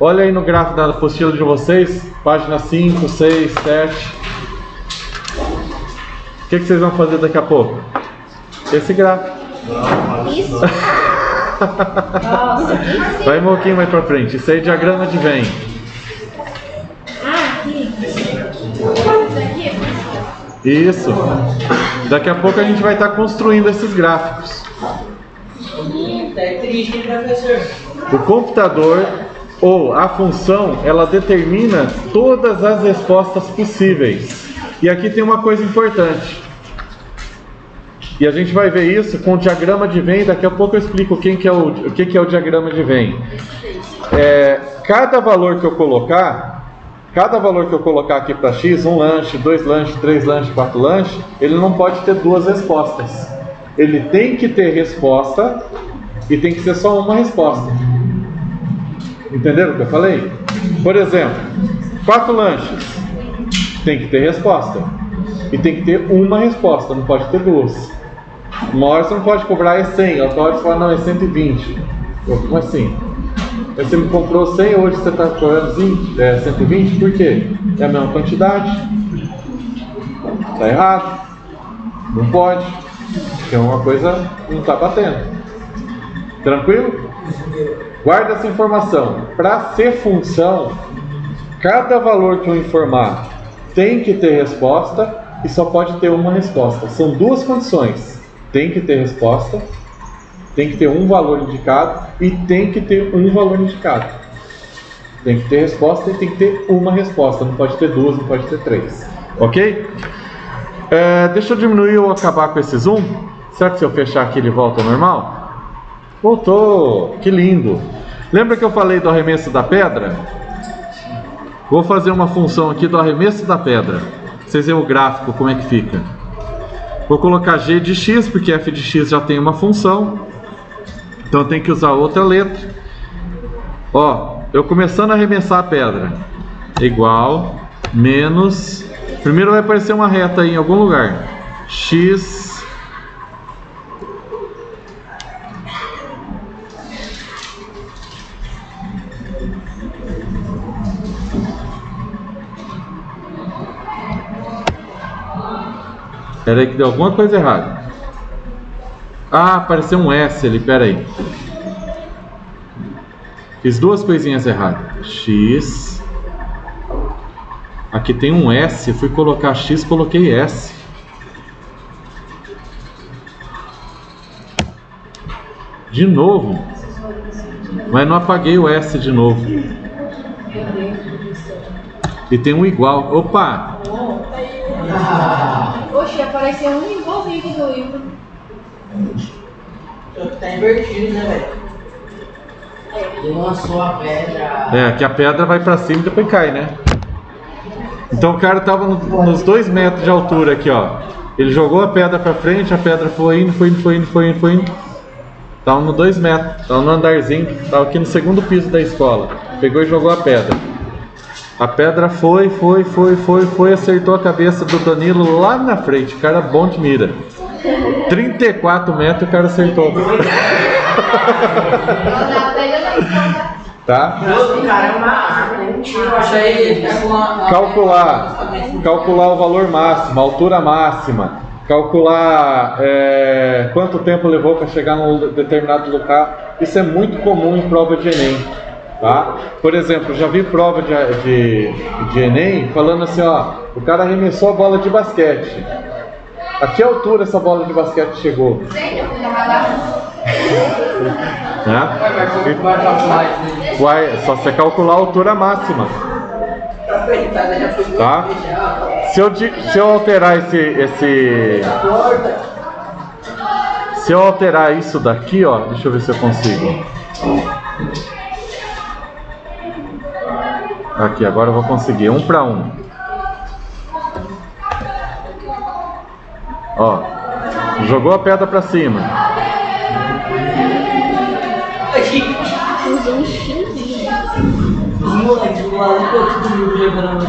Olha aí no gráfico da apostila de vocês, página 5, 6, 7. O que vocês vão fazer daqui a pouco? Esse gráfico. Isso. Vai um pouquinho mais pra frente. Isso aí é diagrama de Venn. Aqui. Isso. Daqui a pouco a gente vai estar construindo esses gráficos. É triste, professor. O computador ou a função, ela determina todas as respostas possíveis. E aqui tem uma coisa importante. E a gente vai ver isso com o diagrama de Venn. Daqui a pouco eu explico o que é o diagrama de Venn. Cada valor que eu colocar aqui para x, 1 lanche, 2 lanches, 3 lanches, 4 lanches, ele não pode ter 2 respostas. Ele tem que ter resposta e tem que ser só uma resposta. Entenderam o que eu falei? Por exemplo, 4 lanches, tem que ter resposta. E tem que ter uma resposta, não pode ter 2. Uma hora você não pode cobrar é 100, outra hora você fala, não, é 120. Como assim? Você me comprou 100, hoje você está cobrando 120, por quê? É a mesma quantidade. Está errado. Não pode. Porque uma coisa não está batendo. Tranquilo? Guarda essa informação. Para ser função, cada valor que eu informar tem que ter resposta e só pode ter uma resposta. São 2 condições. Tem que ter resposta, tem que ter um valor indicado e tem que ter um valor indicado. Tem que ter resposta e tem que ter uma resposta. Não pode ter 2, não pode ter 3. Ok? Deixa eu diminuir ou acabar com esse zoom. Será que se eu fechar aqui ele volta ao normal? Voltou! Que lindo! Lembra que eu falei do arremesso da pedra? Vou fazer uma função aqui do arremesso da pedra. Vocês veem o gráfico, como é que fica. Vou colocar g de x, porque f de x já tem uma função. Então eu tenho que usar outra letra. Ó, eu começando a arremessar a pedra. Igual, menos... Primeiro vai aparecer uma reta aí em algum lugar. X... Peraí que deu alguma coisa errada. Ah, apareceu um S ali, peraí. Fiz 2 coisinhas erradas. X. Aqui tem um S, fui colocar X, coloquei S. De novo. Mas não apaguei o S de novo. E tem um igual. Opa! Oxe, apareceu um igualzinho aqui do livro. Tá invertido, né, velho? Ele lançou a pedra. Que a pedra vai pra cima e depois cai, né? Então o cara tava nos 2 metros de altura aqui, ó. Ele jogou a pedra pra frente, a pedra foi indo. Tava no 2 metros, tava no andarzinho, tava aqui no 2º piso da escola. Pegou e jogou a pedra. A pedra foi, acertou a cabeça do Danilo lá na frente. O cara bom de mira. 34 metros o cara acertou. Tá? O cara é uma árvore, um tiro. Calcular o valor máximo, a altura máxima. Calcular quanto tempo levou para chegar num determinado lugar. Isso é muito comum em prova de Enem. Tá? Por exemplo, já vi prova de Enem falando assim, ó, o cara arremessou a bola de basquete. A que altura essa bola de basquete chegou? Né? Mas como vai calcular isso aí? Uai, só você calcular a altura máxima. Tá? Se eu alterar se eu alterar isso daqui, ó, deixa eu ver se eu consigo. Aqui, agora eu vou conseguir 1 para 1. Ó, jogou a pedra para cima. Os moleques do lado, todo mundo jogando.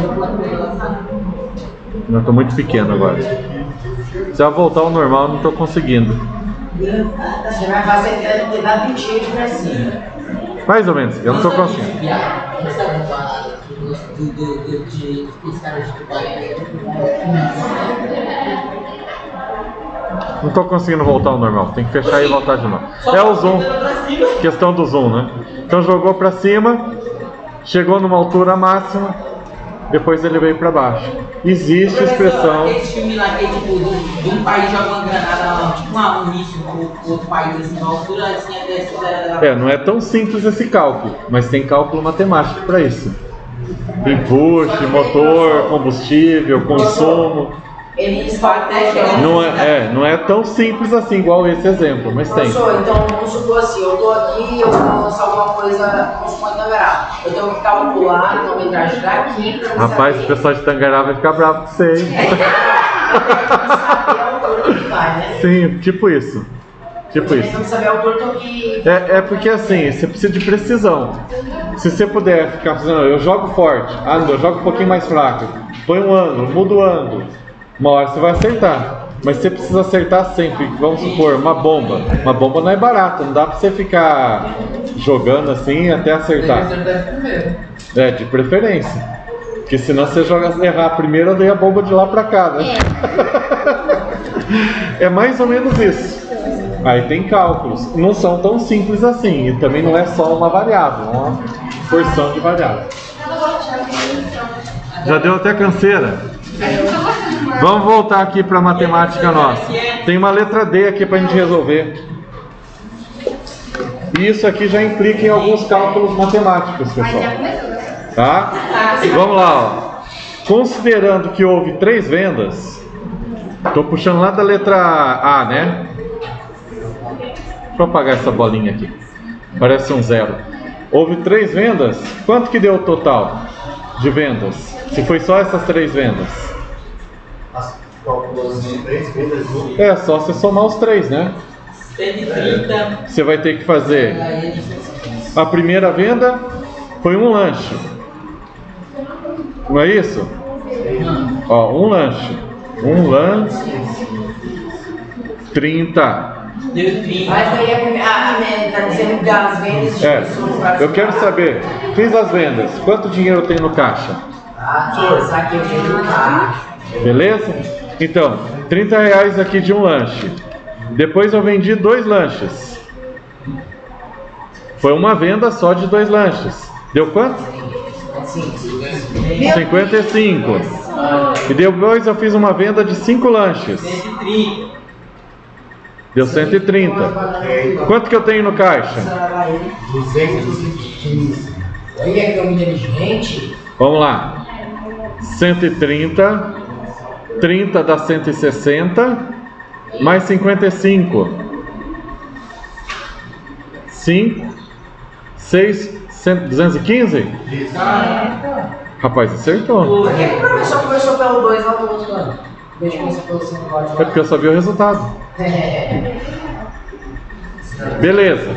Eu tô muito pequeno agora. Se eu voltar ao normal, eu não tô conseguindo. Você vai fazer de dar 20 pra cima. Mais ou menos, eu não tô conseguindo. Não tô conseguindo voltar ao normal, tem que fechar e voltar de novo. É o zoom, questão do zoom, né? Então jogou pra cima, chegou numa altura máxima, depois ele veio pra baixo. Existe expressão. Aquele filme lá que é tipo de um país joga uma granada, tipo um míssil no outro país, assim, uma altura assim até Não é tão simples esse cálculo, mas tem cálculo matemático para isso. Empuxo, motor, combustível, consumo. Eles falam até que Não é tão simples assim, igual esse exemplo, mas tem. Professor, então vamos supor assim, eu tô aqui, eu vou lançar alguma coisa, vamos supor em Tangará. Eu tenho que calcular a quilometragem daqui pra Rapaz, o saber. pessoal de Tangará vai ficar bravo com você, hein? Eu tenho que saber a altura que vai, né? Sim, tipo isso. Tipo Eu isso. tenho que saber a altura que... É porque assim, você precisa de precisão. Se você puder ficar fazendo, eu jogo forte, não, eu jogo um pouquinho mais fraco, põe um ângulo, muda o ângulo, uma hora você vai acertar. Mas você precisa acertar sempre. Vamos supor, uma bomba. Uma bomba não é barata, não dá pra você ficar jogando assim até acertar. Tem que acertar primeiro. De preferência. Porque senão você errar primeiro, daí a bomba de lá pra cá, né? É mais ou menos isso. Aí tem cálculos. Não são tão simples assim. E também não é só uma variável, é uma porção de variável. Já deu até canseira? Vamos voltar aqui para a matemática nossa. Tem uma letra D aqui para a gente resolver. E isso aqui já implica em alguns cálculos matemáticos, pessoal. Tá? Vamos lá, ó. Considerando que houve 3 vendas, estou puxando lá da letra A, né? Deixa eu apagar essa bolinha aqui. Parece um 0. Houve 3 vendas. Quanto que deu o total de vendas? Se foi só essas 3 vendas? É só você somar os 3, né? 130. Você vai ter que fazer. A primeira venda foi um lanche. Não é isso? Ó, um lanche. Um lanche. 30. Deu 30. Mas aí tá dizendo que as vendas de pessoas para... Eu quero saber. Fiz as vendas. Quanto dinheiro tem no caixa? Saquei o dinheiro do caixa. Beleza? Então, 30 reais aqui de um lanche. Depois eu vendi 2 lanches. Foi uma venda só de 2 lanches. Deu quanto? 55. E depois eu fiz uma venda de 5 lanches. 130. Deu 130. Quanto que eu tenho no caixa? 215. Olha que homem inteligente. Vamos lá. 130. 30 dá 160. Mais 55. 5. 6. 215? Rapaz, acertou. Por que o professor começou pelo 2 lá do outro lado? Deixa eu começar pelo 5 lá. É porque eu sabia o resultado. Beleza.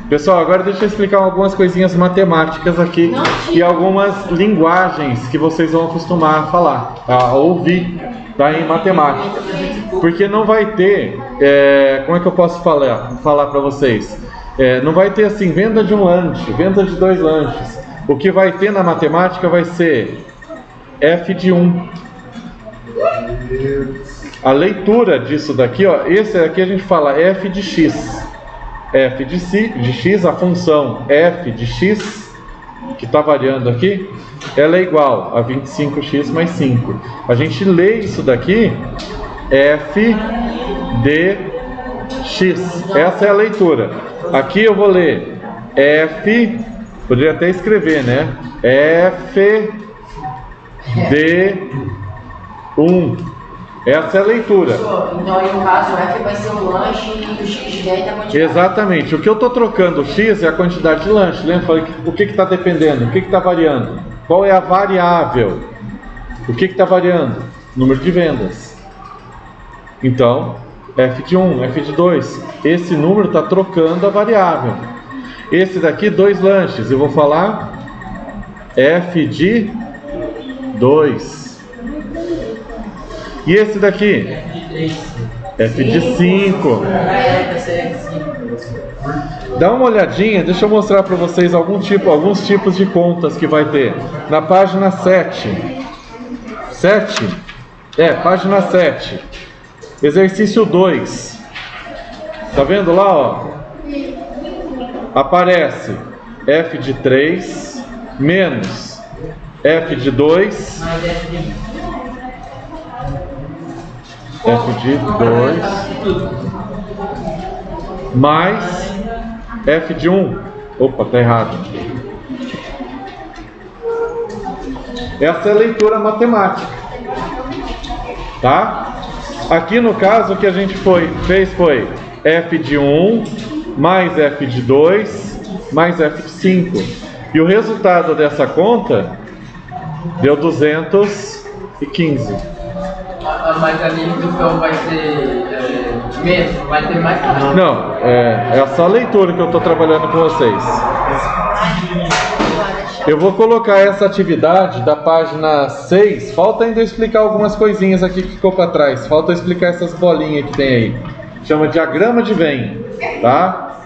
Pessoal, agora deixa eu explicar algumas coisinhas matemáticas aqui e algumas linguagens que vocês vão acostumar a falar, a ouvir, tá, em matemática. Porque não vai ter, como é que eu posso falar para vocês? Não vai ter assim, venda de um lanche, venda de 2 lanches. O que vai ter na matemática vai ser f de 1. A leitura disso daqui, ó, esse aqui a gente fala f de x. F de x, a função f de x que está variando aqui, ela é igual a 25x mais 5. A gente lê isso daqui, f de x. Essa é a leitura. Aqui eu vou ler f, poderia até escrever, né? F de 1. Essa é a leitura. Então aí no caso o F vai ser o lanche e o X de 10 da quantidade. Exatamente. O que eu estou trocando, o X é a quantidade de lanche. Lembra? Falei o que está dependendo? O que está variando? Qual é a variável? O que está variando? Número de vendas. Então, F de 1, F de 2. Esse número está trocando a variável. Esse daqui, 2 lanches. Eu vou falar F de 2. E esse daqui? F de 5. Dá uma olhadinha, deixa eu mostrar para vocês alguns tipos de contas que vai ter. Na página 7. 7? Página 7. Exercício 2. Tá vendo lá, ó? Aparece F de 3 menos F de 2 F de 2 mais F de 1. Opa, tá errado. Essa é a leitura matemática, tá? Aqui no caso o que a gente fez foi F de 1 mais F de 2 mais F de 5. E o resultado dessa conta deu 215. Mas a limitação vai ser mesmo? Vai ter mais nada? Não, é só a leitura que eu estou trabalhando com vocês. Eu vou colocar essa atividade da página 6. Falta ainda explicar algumas coisinhas aqui que ficou para trás. Falta explicar essas bolinhas que tem aí. Chama diagrama de Venn, tá?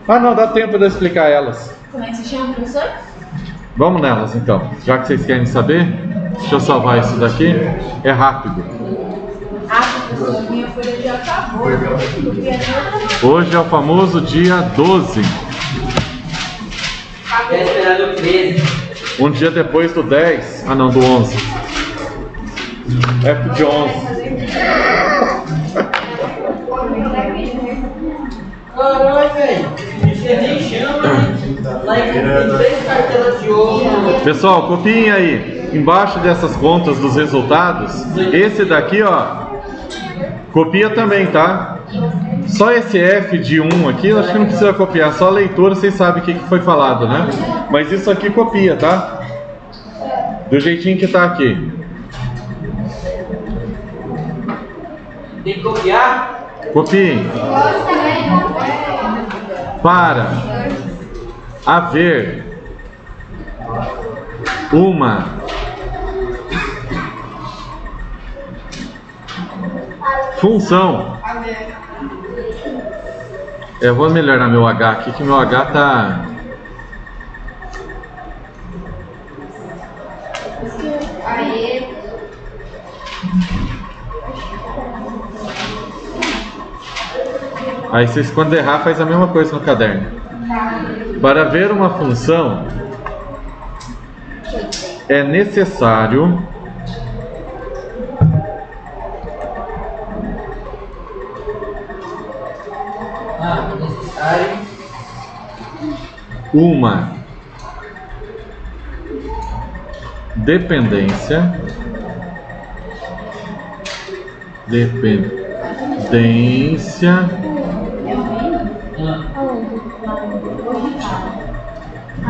Ah, não, dá tempo de eu explicar elas. Como é que se chama, professor? Vamos nelas então. Já que vocês querem saber, deixa eu salvar isso daqui. É rápido. Professor, minha folha já acabou. Hoje é o famoso dia 12. É esperado o 13. Um dia depois do 10. Ah não, do 11. F de 11. Caralho, velho. Você nem chama. Lá tem 3 cartelas de ouro. Pessoal, copiem aí. Embaixo dessas contas dos resultados. Esse daqui, ó. Copia também, tá? Só esse F de 1 aqui, eu acho que não precisa copiar. Só a leitura, vocês sabem o que foi falado, né? Mas isso aqui copia, tá? Do jeitinho que tá aqui. Tem que copiar? Copiem. Para haver uma função. Eu vou melhorar meu H aqui, que meu H tá... Aí vocês, quando errar, faz a mesma coisa no caderno. Para ver uma função, é necessário uma dependência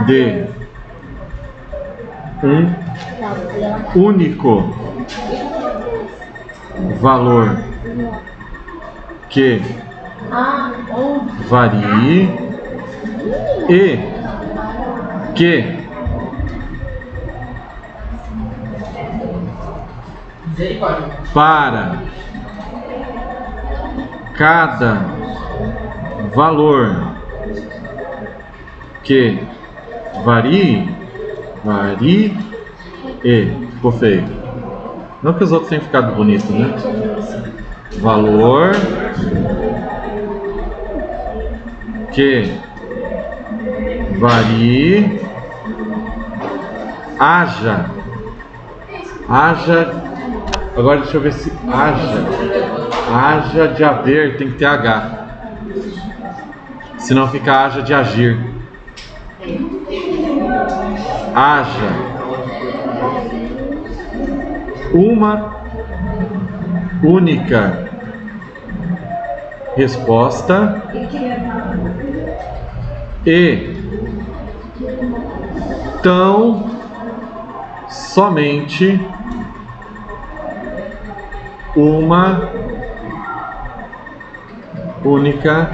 de um único valor que varie e que para cada valor que varie e ficou feio. Não que os outros tenham ficado bonitos, né? Valor que varie haja. Haja. Agora deixa eu ver se haja. Haja de haver, tem que ter H. Senão fica haja de agir. Haja uma única resposta e tão somente uma única.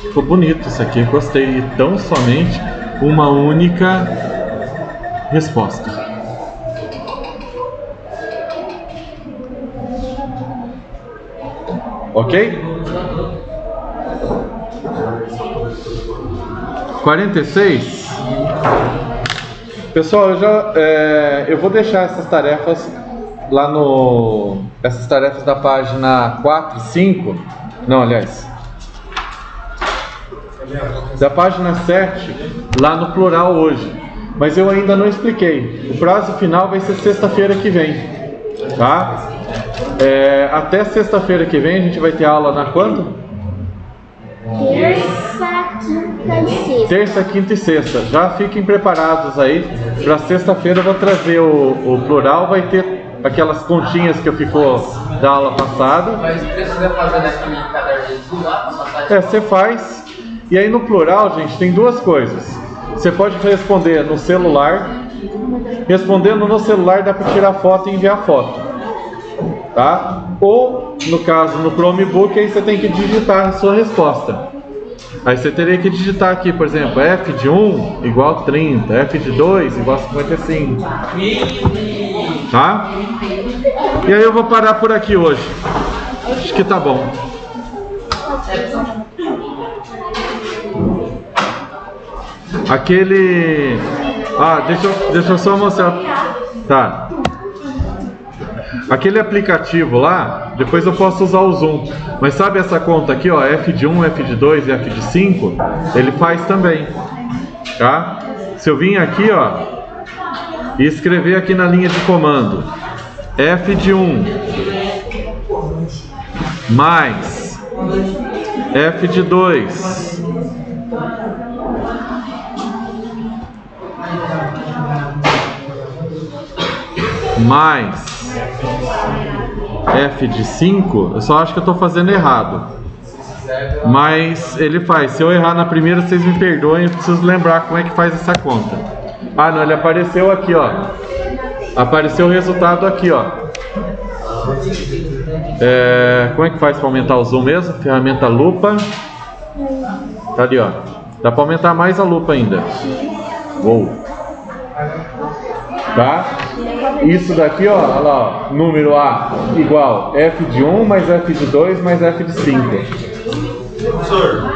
Ficou bonito isso aqui, gostei. E tão somente uma única resposta. Ok? 46. Pessoal, eu vou deixar essas tarefas lá no... Essas tarefas da página 4 e 5. Não, aliás. Da página 7, lá no plural hoje. Mas eu ainda não expliquei. O prazo final vai ser sexta-feira que vem. Tá? Até sexta-feira que vem a gente vai ter aula na quando? Terça, quinta e sexta. Terça, quinta e sexta. Já fiquem preparados aí. Para sexta-feira eu vou trazer o plural. Vai ter aquelas continhas que eu ficou da aula passada. Mas precisa fazer naquele caderno lá? Você faz. E aí no plural, gente, tem duas coisas. Você pode responder no celular. Respondendo no celular dá para tirar foto e enviar foto. Tá? Ou, no caso, no Chromebook, aí você tem que digitar a sua resposta. Aí você teria que digitar aqui, por exemplo, f de 1 igual 30, f de 2 igual 55. Tá? E aí eu vou parar por aqui hoje. Acho que tá bom. Aquele... deixa eu só mostrar. Tá. Aquele aplicativo lá, depois eu posso usar o Zoom. Mas sabe essa conta aqui, ó, f de 1, f de 2 e f de 5? Ele faz também. Tá? Se eu vir aqui, ó, e escrever aqui na linha de comando f de 1 mais f de 2 mais f de 5, eu só acho que eu estou fazendo errado. Mas ele faz. Se eu errar na primeira, vocês me perdoem, eu preciso lembrar como é que faz essa conta. Ah, não, ele apareceu aqui, ó. Apareceu o resultado aqui, ó. Como é que faz para aumentar o zoom mesmo? Ferramenta lupa. Tá ali, ó. Dá para aumentar mais a lupa ainda. Uou. Tá? Isso daqui, ó, olha lá, ó, número A igual f de 1 mais f de 2 mais f de 5. Professor,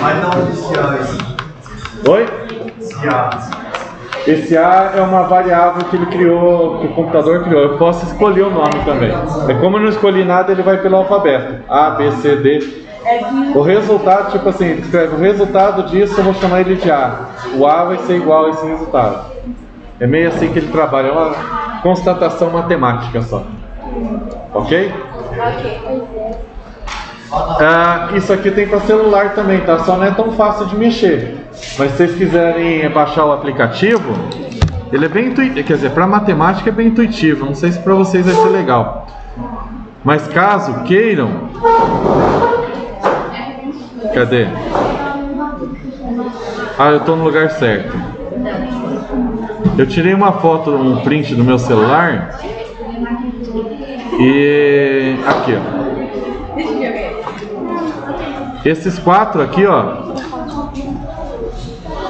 mas não esse A aí. Oi? Esse A. Esse A é uma variável que ele criou, que o computador criou. Eu posso escolher o nome também. Como eu não escolhi nada, ele vai pelo alfabeto. A, B, C, D. O resultado, tipo assim, ele escreve o resultado disso, eu vou chamar ele de A. O A vai ser igual a esse resultado. É meio assim que ele trabalha, é uma constatação matemática só. Ok? Isso aqui tem para celular também, tá? Só não é tão fácil de mexer. Mas se vocês quiserem baixar o aplicativo, ele é bem intuitivo. Quer dizer, para matemática é bem intuitivo. Não sei se para vocês vai ser legal. Mas caso queiram... Cadê? Eu estou no lugar certo. Eu tirei uma foto, um print do meu celular. E... aqui, ó. Esses 4 aqui, ó,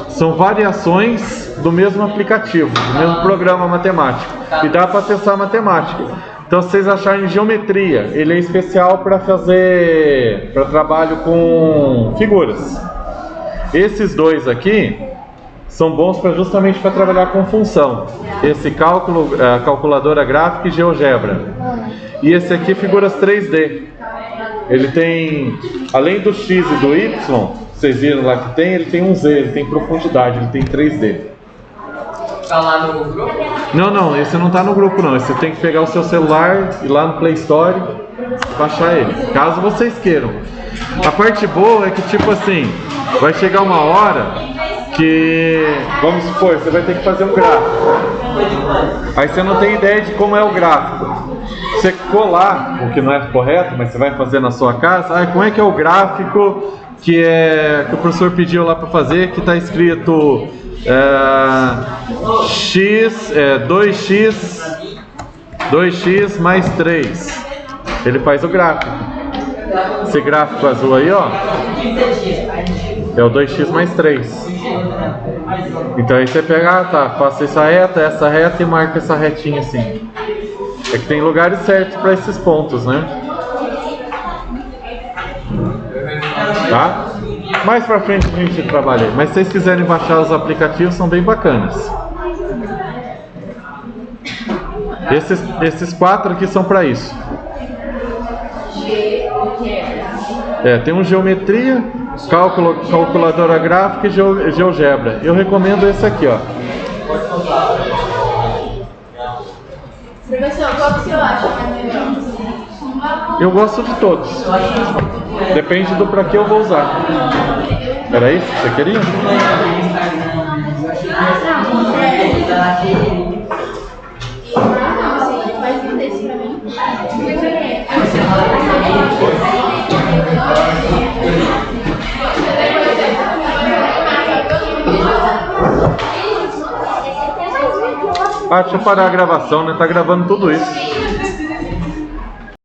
são variações do mesmo aplicativo, do mesmo programa matemático. E dá para acessar matemática. Então, se vocês acharem geometria, ele é especial para fazer... para trabalho com figuras. Esses 2 aqui são bons justamente para trabalhar com função. Esse cálculo, calculadora gráfica e GeoGebra. E esse aqui, figuras 3D. Ele tem, além do X e do Y, vocês viram lá que tem, ele tem um Z, ele tem profundidade, ele tem 3D. Tá lá no grupo? Não, esse não tá no grupo não. Esse você tem que pegar o seu celular, ir lá no Play Store e baixar ele, caso vocês queiram. A parte boa é que, tipo assim, vai chegar uma hora que, vamos supor, você vai ter que fazer um gráfico. Aí você não tem ideia de como é o gráfico. Você colar, o que não é correto, mas você vai fazer na sua casa, como é que é o gráfico que o professor pediu lá para fazer, que está escrito x, 2x mais 3. Ele faz o gráfico. Esse gráfico azul aí, ó, é o 2x mais 3. Então aí você pega, faça essa reta e marca essa retinha assim. É que tem lugares certos para esses pontos, né? Tá? Mais pra frente a gente trabalha aí. Mas se vocês quiserem baixar os aplicativos, são bem bacanas. Esses 4 aqui são para isso. Tem um geometria, calculadora gráfica e GeoGebra. Eu recomendo esse aqui, ó. Professor, qual que você acha mais melhor? Eu gosto de todos. Depende do para que eu vou usar. Era isso que você queria? Faz um desse pra mim. Deixa eu parar a gravação, né? Tá gravando tudo isso.